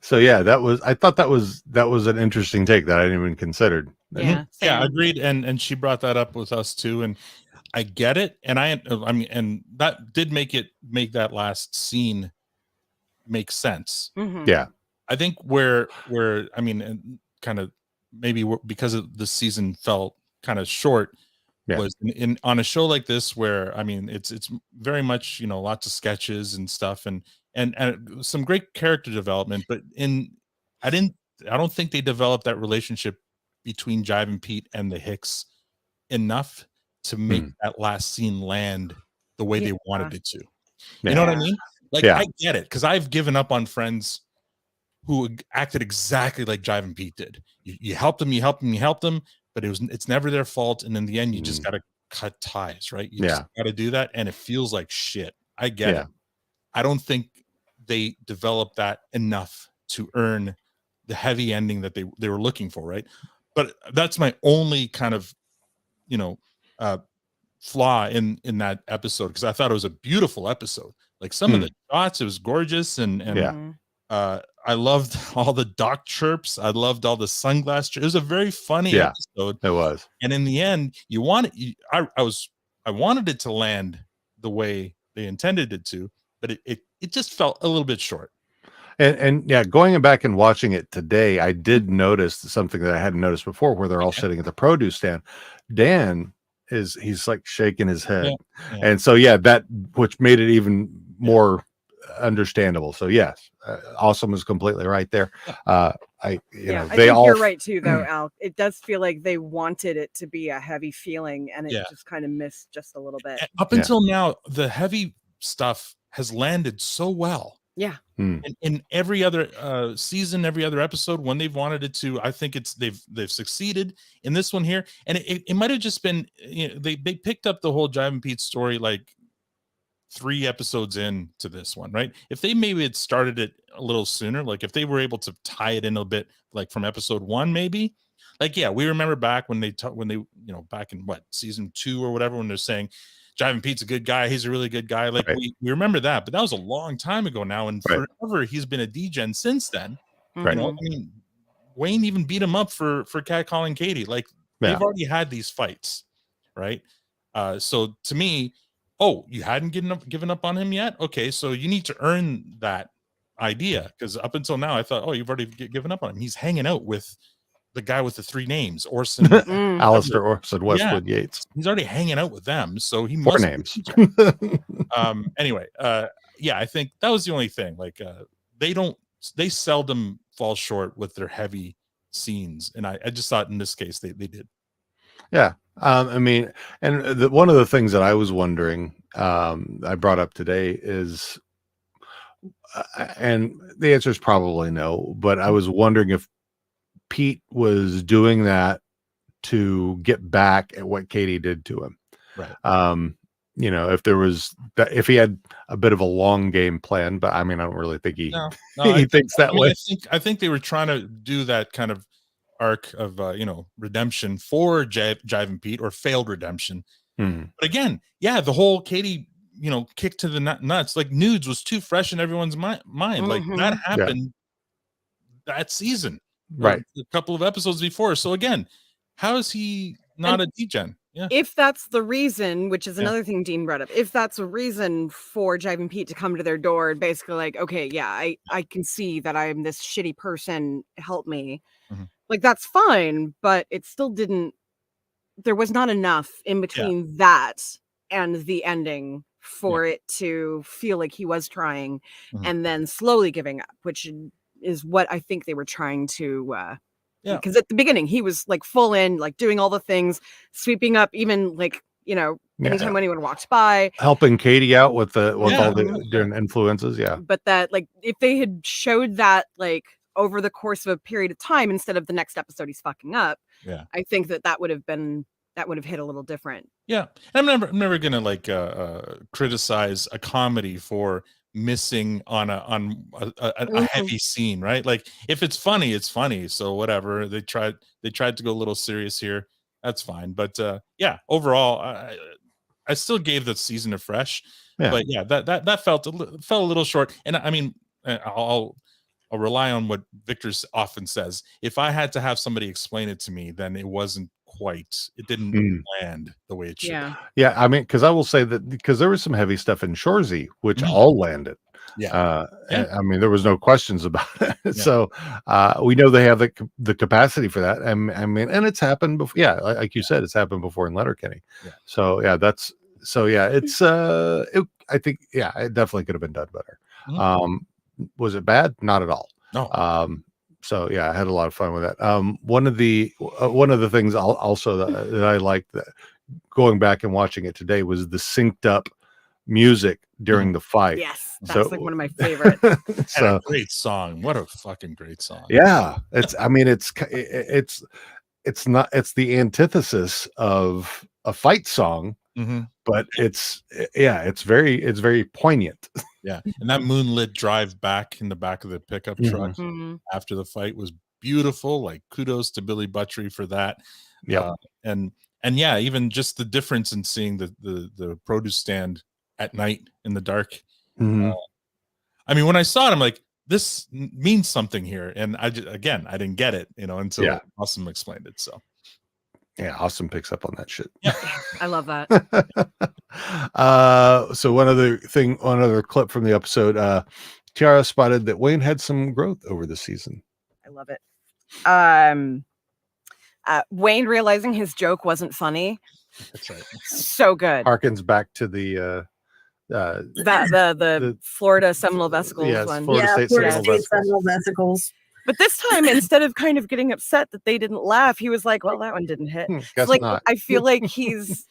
So yeah, I thought that was an interesting take that I didn't even considered. Yeah. Yeah, agreed. And she brought that up with us too. And I get it. And I mean, and that did make that last scene make sense. Mm-hmm. Yeah. I think where I mean, and kind of maybe because of the season felt kind of short. Yeah. Was on a show like this where I mean it's very much lots of sketches and stuff and some great character development, but I don't think they developed that relationship between Jive and Pete and the Hicks enough to make that last scene land the way they wanted it to. You know what I mean? Like I get it because I've given up on friends who acted exactly like Jive and Pete did. You help them, but it's never their fault, and in the end you just got to cut ties, right? You just got to do that, and it feels like shit. I get it. I don't think they developed that enough to earn the heavy ending that they were looking for, right? But that's my only kind of flaw in that episode, because I thought it was a beautiful episode. Like some of the shots, it was gorgeous, and I loved all the dock chirps. I loved all the sunglass. It was a very funny episode. It was. And in the end, I wanted it to land the way they intended it to, but it just felt a little bit short. And yeah, going back and watching it today, I did notice something that I hadn't noticed before, where they're all sitting at the produce stand. Dan he's like shaking his head, and so that which made it even more understandable. So yes, Awesome is completely right there. I think they all. You're right too, though, Al. It does feel like they wanted it to be a heavy feeling, and it just kind of missed just a little bit. Up until now, the heavy stuff has landed so well. Yeah. In every other season, every other episode, when they've wanted it to, I think they've succeeded in this one here. And it might have just been, they picked up the whole Jive and Pete story like 3 episodes into this one, right? If they maybe had started it a little sooner, like if they were able to tie it in a bit, like from episode 1, maybe, like, we remember back when they back in season 2 or whatever, when they're saying Jive and Pete's a good guy, he's a really good guy, like we remember that, but that was a long time ago now, and forever he's been a degen since then. I mean, Wayne even beat him up for catcalling Katie. Like they've already had these fights, right? So to me, you hadn't given up on him yet? Okay, so you need to earn that idea, because up until now I thought, you've already given up on him. He's hanging out with the guy with the 3 names, Orson, Alistair Orson Westwood Yates. He's already hanging out with them, so he 4 must names. Anyway, I think that was the only thing. Like they seldom fall short with their heavy scenes, and I just thought in this case they did. Yeah. I mean, and one of the things that I was wondering, I brought up today is, and the answer is probably no, but I was wondering if Pete was doing that to get back at what Katie did to him. Right. If there was if he had a bit of a long game plan, but I mean, I don't really think he thinks that way. I think they were trying to do that kind of arc of redemption for Jive and Pete, or failed redemption. But again, the whole Katie kick to the nuts, like nudes, was too fresh in everyone's mind. Like that happened that season, right? A couple of episodes before. So again, how is he not a degen? If that's the reason, which is another thing Dean brought up, if that's a reason for Jive and Pete to come to their door and basically like, okay, I can see that I'm this shitty person, help me. Like, that's fine, but it still there was not enough in between that and the ending for it to feel like he was trying and then slowly giving up, which is what I think they were trying to, because at the beginning he was like full in, like doing all the things, sweeping up, even like, anytime anyone walked by, helping Katie out with all the different influences. Yeah. But that, like, if they had showed that, like, over the course of a period of time instead of the next episode he's fucking up, I think that would have hit a little different. I'm never gonna like criticize a comedy for missing on a heavy scene, right? Like if it's funny, it's funny, so whatever. They tried to go a little serious here, that's fine. But overall, I still gave the season a fresh, but that felt a little short. And I mean, I'll rely on what Victor often says. If I had to have somebody explain it to me, then it didn't land the way it should. Yeah. I mean, because I will say that because there was some heavy stuff in Shoresy, which all landed. I mean, there was no questions about it. So we know they have the capacity for that. I mean, and it's happened before. Yeah, like you said, it's happened before in Letterkenny. So it's I think it definitely could have been done better. Was it bad? Not at all. No. So I had a lot of fun with that. One of the things also that I liked, that going back and watching it today, was the synced up music during the fight. Yes, that's like one of my favorites. So a great song. What a fucking great song. Yeah, it's the antithesis of a fight song. But it's very poignant. And that moonlit drive back in the back of the pickup truck after the fight was beautiful. Like, kudos to Billy Buttrey for that. And even just the difference in seeing the produce stand at night in the dark Mhm. I mean, when I saw it, I'm like, this means something here, and I didn't get it, until Awesome explained it. So yeah, Awesome picks up on that shit. Yeah, I love that. So one other clip from the episode, Tiara spotted that Wayne had some growth over the season. I love it. Wayne realizing his joke wasn't funny. That's right. So good. Harkens back to the Florida Seminole Vesicles one. Florida State Seminole Vesicles. But this time, instead of kind of getting upset that they didn't laugh, he was like, well, that one didn't hit. Guess like, not. I feel like he's,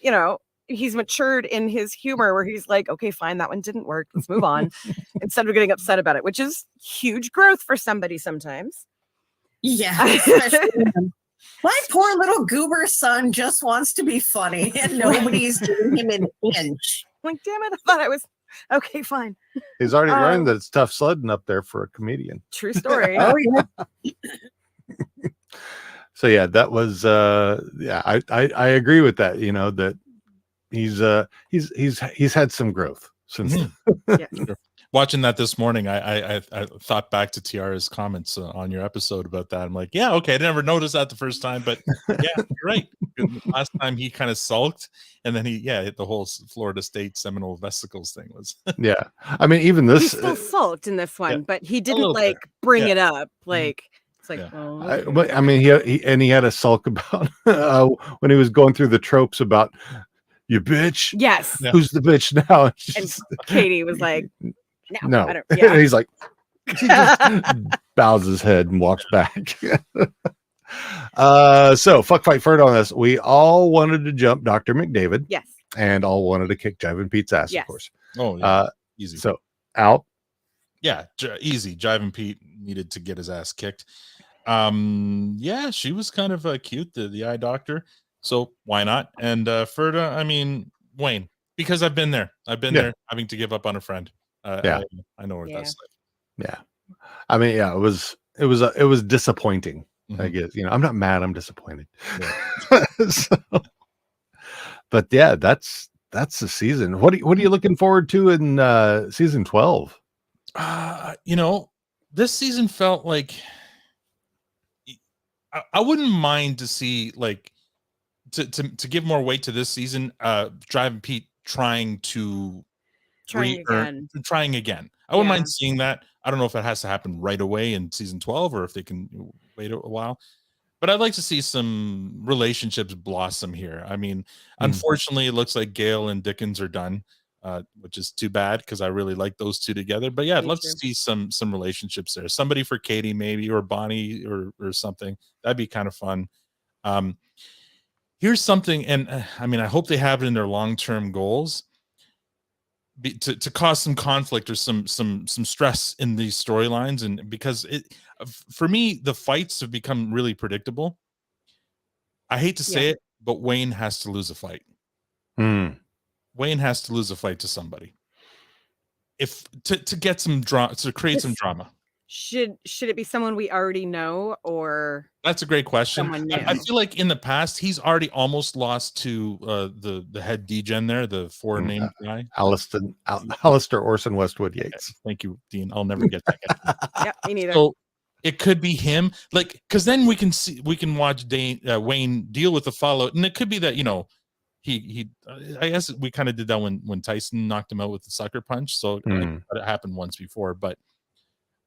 he's matured in his humor where he's like, okay, fine, that one didn't work. Let's move on. Instead of getting upset about it, which is huge growth for somebody sometimes. Yeah. Especially my poor little goober son just wants to be funny and nobody's giving him an inch. Like, damn it, I thought I was okay, fine. He's already learned that it's tough sledding up there for a comedian. True story. Oh yeah. So yeah, that was I agree with that. That he's had some growth since. Watching that this morning, I thought back to Tiara's comments on your episode about that. I'm like, yeah, okay, I never noticed that the first time, but yeah, you're right. Last time he kind of sulked, and then he hit the whole Florida State Seminole Vesicles thing was. Yeah, I mean, even this he still sulked in this one, but he didn't bring it up. Like it's like, but I mean, he had a sulk about when he was going through the tropes about you bitch. Yes, who's the bitch now? And Katie was like. No. I don't, yeah. He's like, he just bows his head and walks back. So fuck, fight, Ferd on this. We all wanted to jump Dr. McDavid. Yes. And all wanted to kick Jiving Pete's ass, yes. of course. Oh, yeah. Easy. So out. Yeah, easy. Jiving Pete needed to get his ass kicked. Yeah, she was kind of cute, the eye doctor. So why not? And Ferda, I mean, Wayne, because I've been there. I've been there having to give up on a friend. I know what that's like. Yeah, I mean, it was disappointing. Mm-hmm. I guess I'm not mad. I'm disappointed. Yeah. But yeah, that's the season. What are you looking forward to in season 12? This season felt like I wouldn't mind to see like to give more weight to this season. Driving Pete trying again. I wouldn't mind seeing that. I don't know if it has to happen right away in season 12 or if they can wait a while. But I'd like to see some relationships blossom here. I mean, unfortunately, it looks like Gail and Dickens are done, which is too bad because I really like those two together. But yeah, I'd love to see some relationships there. Somebody for Katie maybe, or Bonnie or something. That'd be kind of fun. Here's something, and I mean, I hope they have it in their long-term goals. To cause some conflict or some stress in these storylines, and because for me the fights have become really predictable. I hate to say it, but Wayne has to lose a fight. Wayne has to lose a fight to somebody if to get some drama, to create some drama. Should it be someone we already know, or that's a great question. I feel like in the past he's already almost lost to the head degen there, the four-named guy, Alistair Orson Westwood Yates. Okay. Thank you, Dean. I'll never get that. Yeah, me neither. So it could be him, like, because then we can watch Wayne deal with the fallout, and it could be that he I guess we kind of did that when Tyson knocked him out with the sucker punch. So it happened once before, but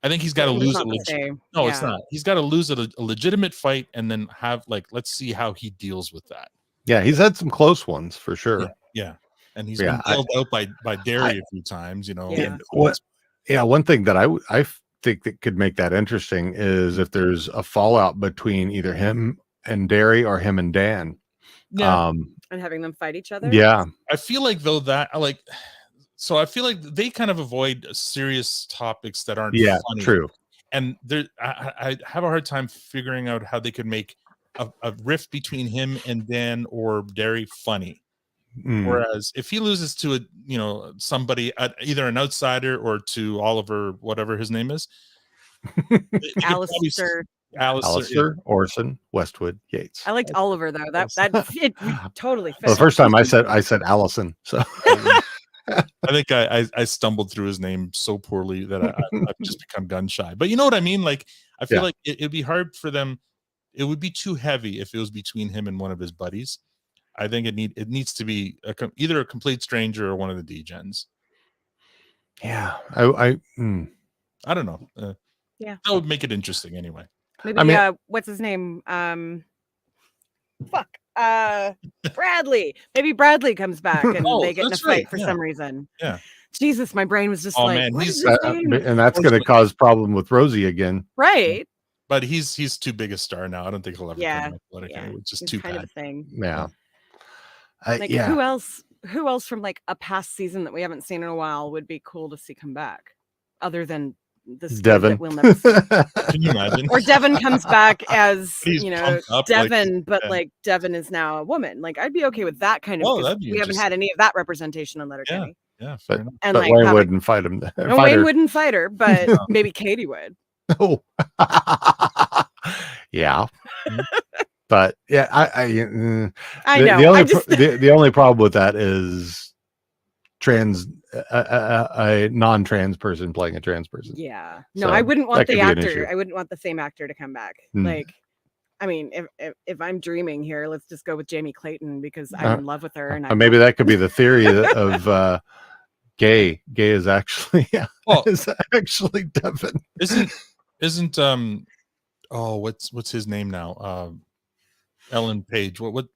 I think he's got to lose it. No, it's not. He's got to lose a legitimate fight and then have let's see how he deals with that. Yeah, he's had some close ones for sure. Yeah. And he's been bailed out by Derry a few times, Yeah. One thing that I think that could make that interesting is if there's a fallout between either him and Derry or him and Dan. Yeah. And having them fight each other. Yeah. I feel like though that so I feel like they kind of avoid serious topics that aren't funny. True. And I have a hard time figuring out how they could make a rift between him and Dan or Derry funny. Whereas if he loses to somebody, either an outsider or to Oliver, whatever his name is, Alistair Orson Westwood Yates. I liked Oliver though. That it totally fit. Well, the first time I said Allison. So I think I stumbled through his name so poorly that I've just become gun shy. But you know what I mean? Like, I feel like it'd be hard for them. It would be too heavy if it was between him and one of his buddies. I think it needs to be either a complete stranger or one of the D-gens. Yeah, I don't know. Yeah, that would make it interesting anyway. Maybe what's his name? Bradley. Maybe Bradley comes back and they get in a fight for some reason. Yeah. Jesus, my brain was just man, and that's going to cause problem with Rosie again. Right. But he's too big a star now. I don't think he'll ever come back. It's just too kind bad. of a thing. Yeah. Who else from like a past season that we haven't seen in a while would be cool to see come back, other than this Devin? that we'll never see. Can you imagine? Or Devin comes back as He's pumped up, Devin, but Devin is now a woman. Like, I'd be okay with that kind of. We haven't had any of that representation on Letterkenny. Yeah, but, and but Wayne wouldn't fight him. No, Wayne wouldn't fight her, but maybe Katie would. Oh, yeah. But yeah, I know. The only problem with that is a non-trans person playing a trans person. Yeah. No, so I wouldn't want the actor. I wouldn't want the same actor to come back. Like, I mean, if I'm dreaming here, let's just go with Jamie Clayton because I'm in love with her. And maybe that could be the theory of gay. Gay is actually is actually Devin. Isn't what's his name now? Ellen Page. What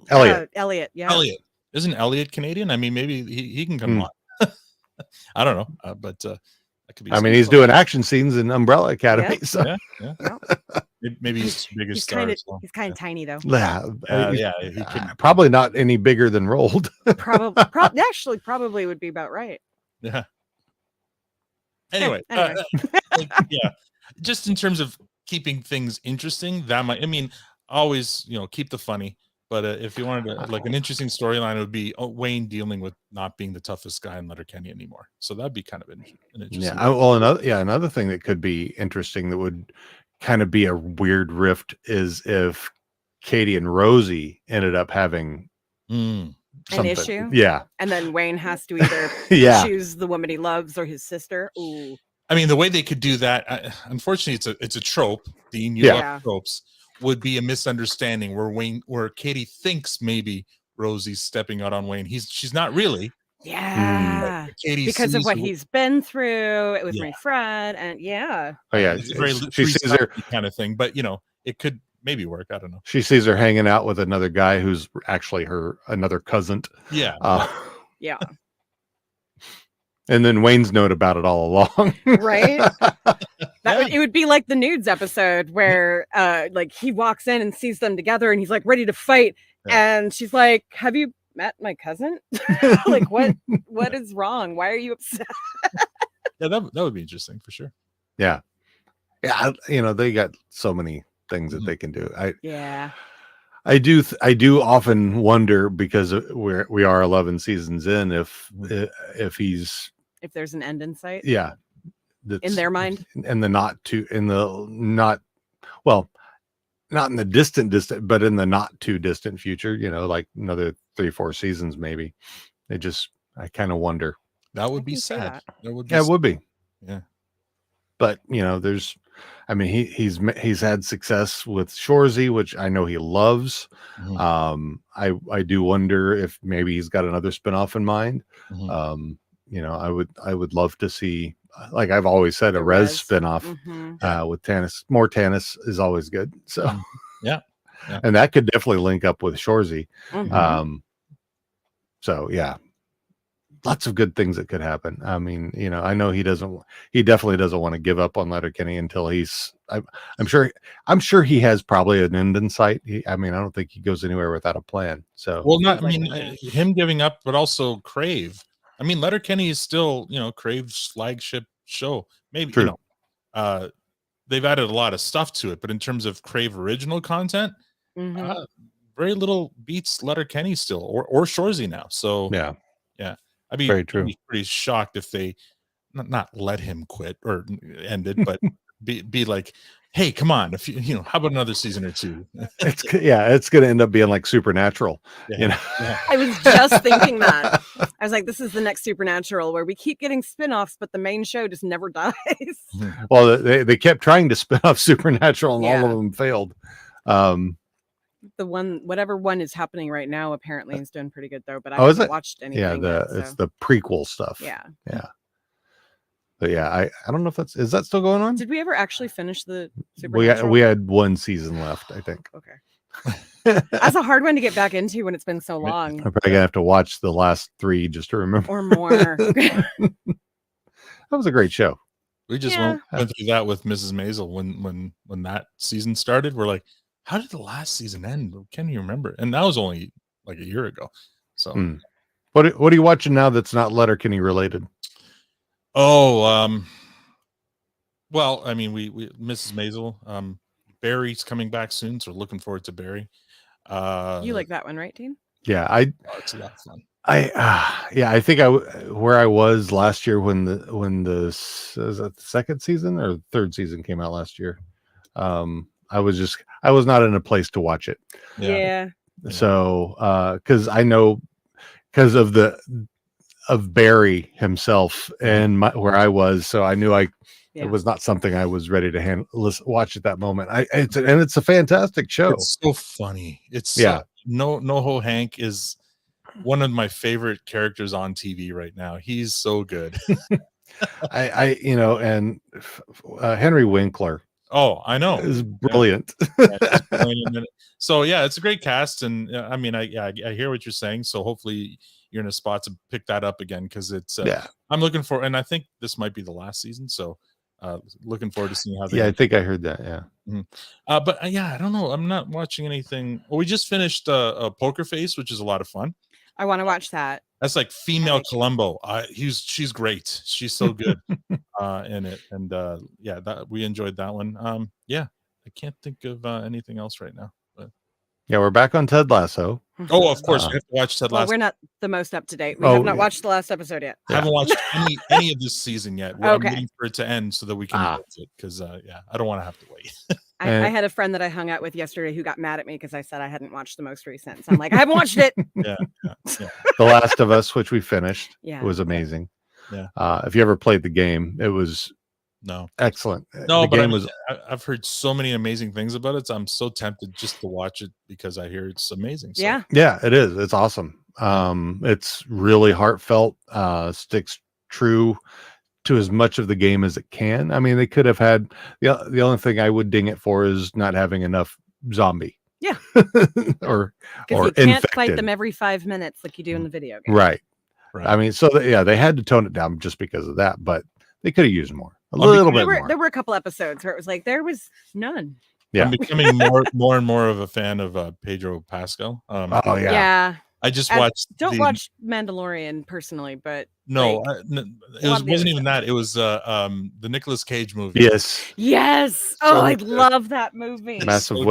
Elliot. Elliot, yeah. Elliot. Isn't Elliot Canadian? I mean, maybe he can come on. I don't know. But that could be. I mean, he's doing action scenes in Umbrella Academy. Yeah. So. Yeah. Maybe he's the biggest star. He's kind of tiny though. Yeah. He probably not any bigger than Rolled. Probably would be about right. Yeah. Anyway. Yeah. Just in terms of keeping things interesting, that might. I mean, always keep the funny. But if you wanted like an interesting storyline, it would be Wayne dealing with not being the toughest guy in Letterkenny anymore. So that'd be kind of an interesting. Yeah. Well, another thing that could be interesting that would kind of be a weird rift is if Katie and Rosie ended up having an issue. Yeah. And then Wayne has to either choose the woman he loves or his sister. Ooh. I mean, the way they could do that, unfortunately, it's a trope. Dean, you love tropes. Would be a misunderstanding where Katie thinks maybe Rosie's stepping out on Wayne. She's not really. Yeah. Because of what he's been through with my friend. And it's a very she sees her kind of thing, but it could maybe work. I don't know. She sees her hanging out with another guy who's actually another cousin. Yeah. Yeah. And then Wayne's known about it all along. Right. It would be like the nudes episode where like he walks in and sees them together and he's like ready to fight. Yeah. And she's like, have you met my cousin? Like, what is wrong? Why are you upset? Yeah, that would be interesting for sure. Yeah. Yeah. They got so many things that they can do. I do often wonder, because we are 11 seasons in, if there's an end in sight. Yeah. In their mind. Not in the distant, but in the not too distant future, like another 3-4 seasons, maybe. I kind of wonder. That would be sad. It would be. Yeah. But he's had success with Shorzy, which I know he loves. Mm-hmm. I do wonder if maybe he's got another spinoff in mind. Mm-hmm. I would love to see, like I've always said, a Rez spinoff with Tanis. More Tanis is always good. So yeah. And that could definitely link up with Shorzy. So yeah, lots of good things that could happen. I mean, I know he definitely doesn't want to give up on Letterkenny until I'm sure he has probably an end in sight. I don't think he goes anywhere without a plan. So him giving up, but also Crave. I mean, Letterkenny is still, Crave's flagship show. Maybe, True. They've added a lot of stuff to it, but in terms of Crave original content, very little beats Letterkenny still, or Shorzy now. So yeah. I'd be pretty shocked if they not let him quit or end it, but be like, hey, come on, if you know, how about another season or two? It's going to end up being like Supernatural. You know, I was just thinking that. I was like, this is the next Supernatural where we keep getting spin-offs, but the main show just never dies. Well, they kept trying to spin off Supernatural, and all of them failed. Whatever one is happening right now, apparently is doing pretty good though. But I haven't watched anything. Yeah, it's the prequel stuff. Yeah. But yeah, I don't know if is that still going on? Did we ever actually finish the Supernatural? We had one season left, I think. Okay. That's a hard one to get back into when it's been so long. I'm probably gonna have to watch the last 3 just to remember. Or more. That was a great show. We just went through that with Mrs. Maisel when that season started. We're like, how did the last season end? Can you remember? And that was only like a year ago. So what are you watching now that's not Letterkenny related? Oh, well, I mean, we Mrs. Maisel, Barry's coming back soon, so looking forward to Barry. You like that one, right, Dean? Yeah, it's a lot of fun. I think where I was last year when the was that the second season or third season came out last year. I was not in a place to watch it. Yeah. So because I know because of Barry himself and where I was, so I knew it was not something I was ready to watch at that moment. It's a fantastic show. It's so funny. It's NoHo Hank is one of my favorite characters on TV right now. He's so good. And Henry Winkler. Oh, I know. Is brilliant. So yeah, it's a great cast, and I mean, I hear what you're saying. So hopefully you're in a spot to pick that up again because it's. I'm looking for, and I think this might be the last season. So looking forward to seeing how. I think I heard that. Yeah. Mm-hmm. But I don't know. I'm not watching anything. Well, we just finished Poker Face, which is a lot of fun. I want to watch that. That's like female Columbo. She's great. She's so good in it, and that we enjoyed that one. I can't think of anything else right now. But yeah, we're back on Ted Lasso. Oh, of course, we have to watch Ted Lasso. Well, we're not the most up to date. We have not watched the last episode yet. I haven't watched any of this season yet. I'm waiting for it to end so that we can watch it because I don't want to have to wait. I had a friend that I hung out with yesterday who got mad at me because I said I hadn't watched the most recent. So I'm like, I haven't watched it. The Last of Us, which we finished, was amazing. Yeah. If you ever played the game, it was excellent. No, but I've heard so many amazing things about it. So I'm so tempted just to watch it because I hear it's amazing. So. Yeah, it is. It's awesome. It's really heartfelt. Sticks true to as much of the game as it can. I mean, they could have had the only thing I would ding it for is not having enough zombie. Yeah. or you can't fight them every 5 minutes like you do in the video game. Right. I mean, so they had to tone it down just because of that, but they could have used more. A little bit more. There were a couple episodes where it was like there was none. Yeah. I'm becoming more and more of a fan of Pedro Pascal. I just watched. Don't watch Mandalorian personally, but no, it wasn't even that. It was the Nicolas Cage movie. Yes. Oh, I love that movie. Massive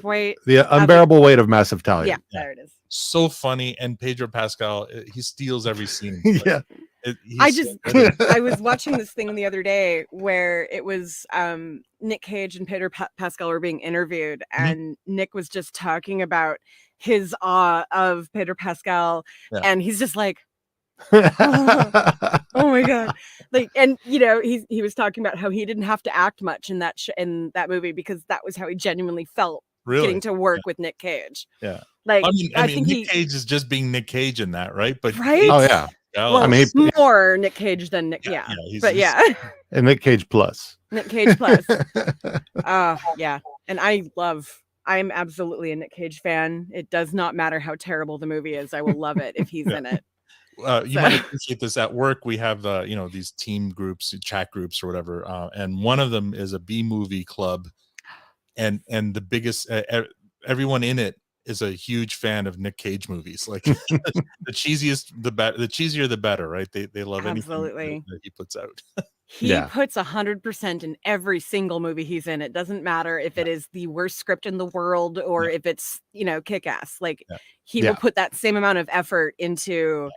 weight. The unbearable weight of massive talent. Yeah, there it is. So funny, and Pedro Pascal, he steals every scene. Yeah. I was watching this thing the other day where it was Nick Cage and Pedro Pascal were being interviewed, and Nick was just talking about his awe of Pedro Pascal, and he's just like, oh my god, like, and he was talking about how he didn't have to act much in that movie because that was how he genuinely felt getting to work with Nick Cage. Yeah, like I mean Nick Cage is just being Nick Cage in that, right? But oh yeah. Well, I mean, more Nick Cage than Nick. And Nick Cage plus. Nick Cage plus. And I'm absolutely a Nick Cage fan. It does not matter how terrible the movie is. I will love it if he's in it. You might appreciate this at work. We have these team groups, chat groups or whatever. And one of them is a B movie club. And the biggest, everyone in it is a huge fan of Nick Cage movies. Like the cheesiest, the better, the cheesier, the better, right? They love anything that he puts out. He puts 100% in every single movie he's in. It doesn't matter if it is the worst script in the world or if it's, kick ass. Like he will put that same amount of effort into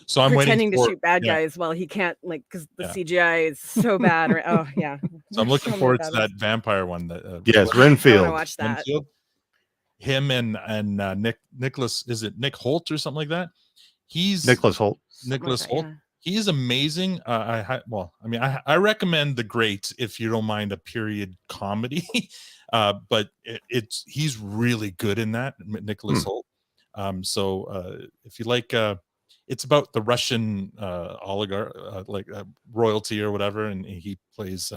So I'm pretending waiting for, to shoot bad yeah. guys while he can't, like, because the Yeah. CGI is so bad. Oh yeah. So I'm There's looking so many forward bad to ones. that vampire one. That Yes, I want to Renfield. watch that. Renfield. Him and Nicholas, is it Nick Holt or something like that? He's Nicholas Holt. Nicholas Something like Holt. that, He is amazing. I recommend The Great if you don't mind a period comedy, but he's really good in that. Nicholas Holt. So if you like, it's about the Russian oligarch, royalty or whatever, and he plays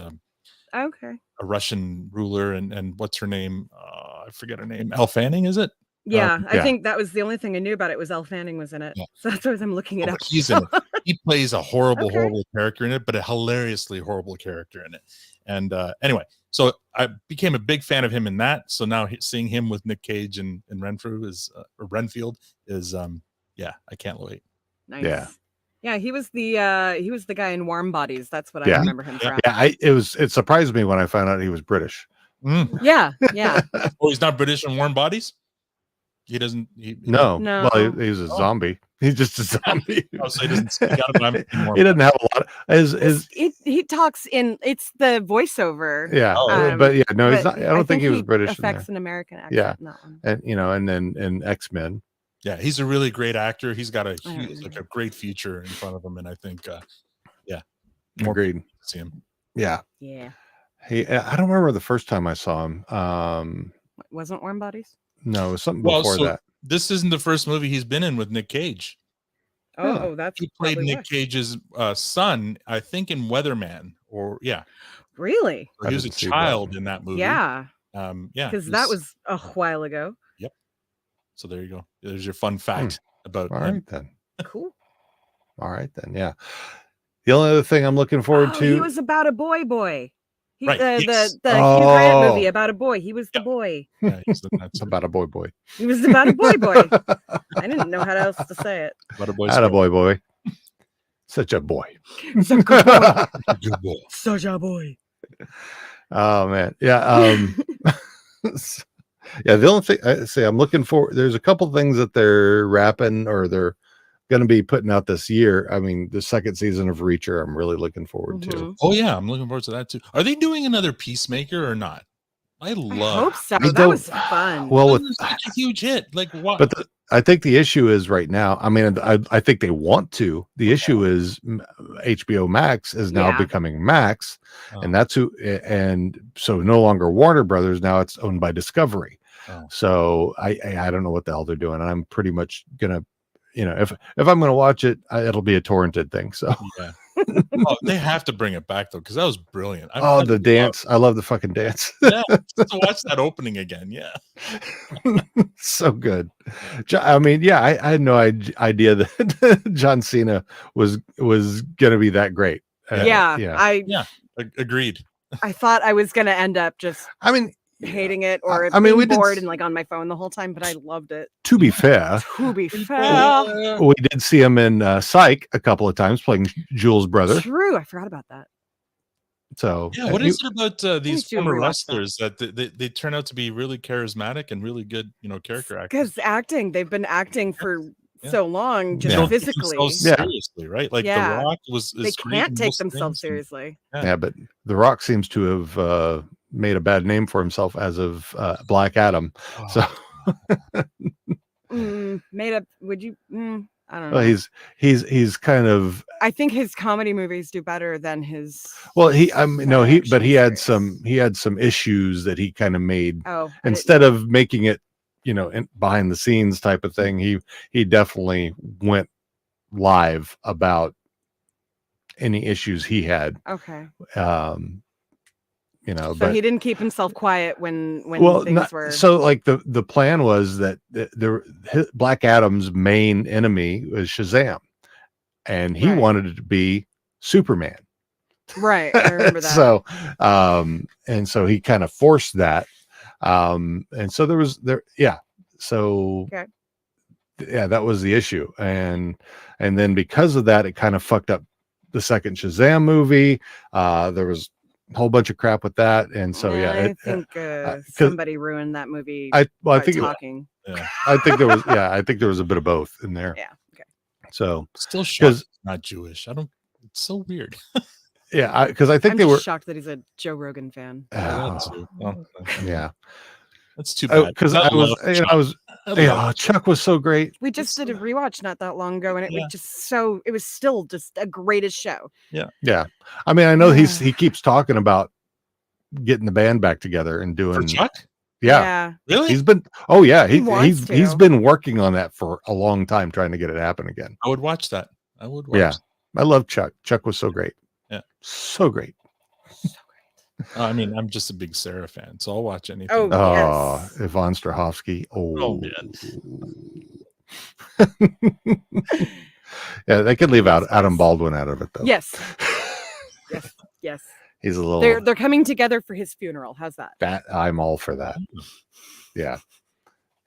Okay. a Russian ruler, and what's her name? I forget her name. Elle Fanning, is it? Yeah, I yeah. think that was the only thing I knew about it was Elle Fanning was in it. Yeah. So that's why I'm looking it Oh, up. but he's in it. He plays a horrible, Okay. horrible character in it, but a hilariously horrible character in it. And anyway, so I became a big fan of him in that. So now seeing him with Nick Cage and Renfield is yeah, I can't wait. Nice. Yeah. Yeah, he was the guy in Warm Bodies. That's what I Yeah. remember him from. Yeah, it surprised me when I found out he was British. Yeah, yeah. Oh, he's not British in Warm Bodies? He doesn't. No. No. Well, he's a zombie. He's just a zombie. Oh, so he doesn't speak out of him anymore. He doesn't have a lot. He talks in. It's the voiceover. Yeah, but yeah, no, he's not. I don't think he was British. Affects an American accent. Yeah, in that one. and and then in X-Men. Yeah, he's a really great actor. He's got a great future in front of him, and I think, yeah, more Agreed. people to see him. Yeah. Yeah. Hey, I don't remember the first time I saw him. Wasn't Warm Bodies? No, it was something before that. This isn't the first movie he's been in with Nick Cage. Oh, that's he played probably Nick Cage's son, I think, in Weatherman. Or yeah, really? he was a child in that movie. Yeah. Yeah, because that was a while ago. Yep. So there you go. There's your fun fact about All him. right then. Cool. All right then. Yeah. The only other thing I'm looking forward to. He was about a boy. Right, The yes. Hugh Grant movie about a boy. He was the boy. Yeah, It's about a boy. He was about a boy. I didn't know how else to say it. About a boy. Not a boy. Such a boy. Such a good boy. Good boy. Such a boy. Oh man. Yeah. Yeah. The only thing I say I'm looking for, there's a couple things that they're wrapping or they're going to be putting out this year. I mean, the second season of Reacher, I'm really looking forward to. Oh yeah, I'm looking forward to that too. Are they doing another Peacemaker or not? I hope so. I That was fun. Well, it was such a huge hit. Like what? But I think the issue is right now. I mean, I think they want to. The issue is HBO Max is now becoming Max, and that's who. And so no longer Warner Brothers. Now it's owned by Discovery. So I don't know what the hell they're doing. And I'm pretty much gonna, if I'm gonna watch it, it'll be a torrented thing. So yeah. They have to bring it back though, because that was brilliant. The dance! I love the fucking dance. Yeah, just to watch that opening again. Yeah, so good. I mean, yeah, I had no idea that John Cena was gonna be that great. Agreed. I thought I was gonna end up just. I mean. Hating it or we being bored and like on my phone the whole time, but I loved it. To be fair, we did see him in Psych a couple of times playing Jules' brother. True, I forgot about that. So yeah, what is it about these former wrestlers that they turn out to be really charismatic and really good, character actors? Because they've been acting for so long, just physically. Seriously, right? Like The Rock they can't take themselves seriously. Yeah, but The Rock seems to have made a bad name for himself as of Black Adam. So made up. Would you? I don't know. Well, he's kind of. I think his comedy movies do better than his. Well, he had some issues that he kind of made. Oh, instead of making it, behind the scenes type of thing, he definitely went live about any issues he had. Okay. So but he didn't keep himself quiet when things were. So like the plan was that Black Adam's main enemy was Shazam, and he wanted it to be Superman. Right, I remember that. So and so he kind of forced that, and so that was the issue, and then because of that, it kind of fucked up the second Shazam movie. There was whole bunch of crap with that, and so I think somebody ruined that movie. I think there was a bit of both in there. Yeah, okay. So still shocked he's not Jewish. It's so weird. Yeah, because I think I'm they were shocked that he's a Joe Rogan fan. Yeah, that's too bad. Because Chuck was so great. We just did a rewatch not that long ago, and it was still just a greatest show. Yeah. I mean, I know he keeps talking about getting the band back together and doing for Chuck. Yeah. Really? He's been he's been working on that for a long time, trying to get it happen again. I would watch that. I would watch. Yeah. I love Chuck. Chuck was so great. Yeah. So great. I mean, I'm just a big Sarah fan, so I'll watch anything. Oh, yes. Yvonne Strahovski. Oh man. Yeah, they could leave out Adam Baldwin out of it though. Yes. Yes. He's a little. They're coming together for his funeral. How's that? That I'm all for that. Yeah,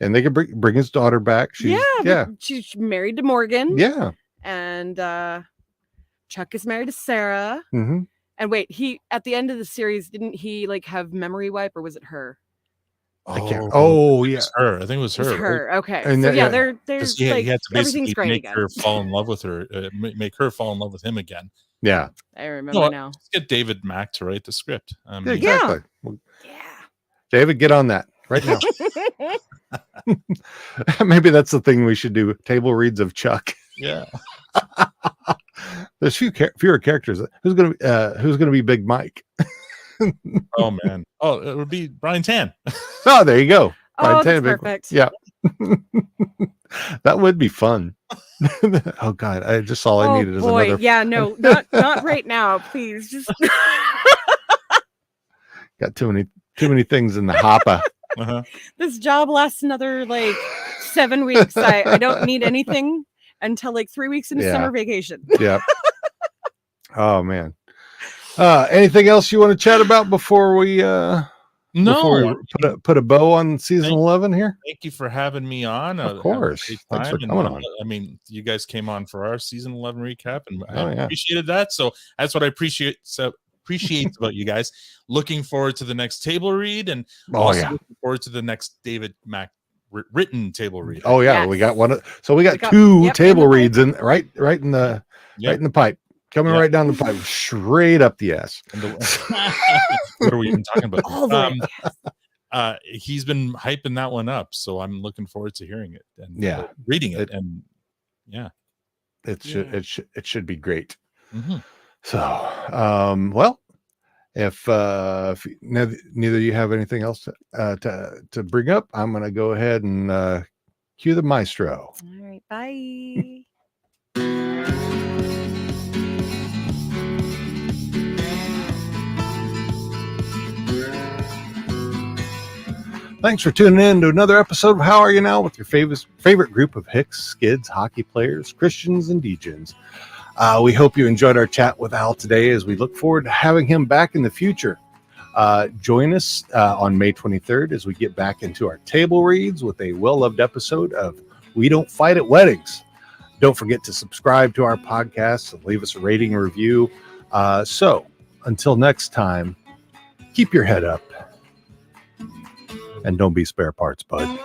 and they could bring his daughter back. She's married to Morgan. Yeah, and Chuck is married to Sarah. Mm-hmm. And wait, he at the end of the series didn't he like have memory wipe or was it her? I can't. Oh yeah, it was her. I think it was her. It was her. Right? Okay. And so they're like he had to everything's great make again. her fall in love with her, make her fall in love with him again. Yeah, I remember now. Let's get David Mack to write the script. Exactly. Yeah, David, get on that right now. Maybe that's the thing we should do. Table reads of Chuck. Yeah. There's fewer characters. Who's gonna be Big Mike? Oh man. Oh, it would be Brian Tan. Oh, there you go. Brian Tan, that's perfect. Yeah. That would be fun. Oh God, I just all I needed is another. Yeah, no, not right now, please. Just got too many things in the hopper. This job lasts another like 7 weeks. I don't need anything until like 3 weeks into summer vacation. Yeah. Oh man. Anything else you want to chat about before we put a bow on season 11 here? Thank you for having me on. Of course. Thanks for coming on. I mean, you guys came on for our season 11 recap, and I appreciated that. So that's what I appreciate about you guys. Looking forward to the next table read, and looking forward to the next David Mack written table read. Oh yeah, we got one. So we got two table reads in right in the pipe. Coming right down the pipe, straight up the ass. What are we even talking about? He's been hyping that one up, so I'm looking forward to hearing it and reading it. And it should be great. Mm-hmm. So, well, if neither you have anything else to bring up, I'm going to go ahead and cue the maestro. All right, bye. Thanks for tuning in to another episode of How Are You Now with your favorite group of Hicks, Skids, hockey players, Christians, and Degens. We hope you enjoyed our chat with Al today as we look forward to having him back in the future. Join us on May 23rd as we get back into our table reads with a well-loved episode of We Don't Fight at Weddings. Don't forget to subscribe to our podcast and leave us a rating and review. So until next time, keep your head up. And don't be spare parts, bud.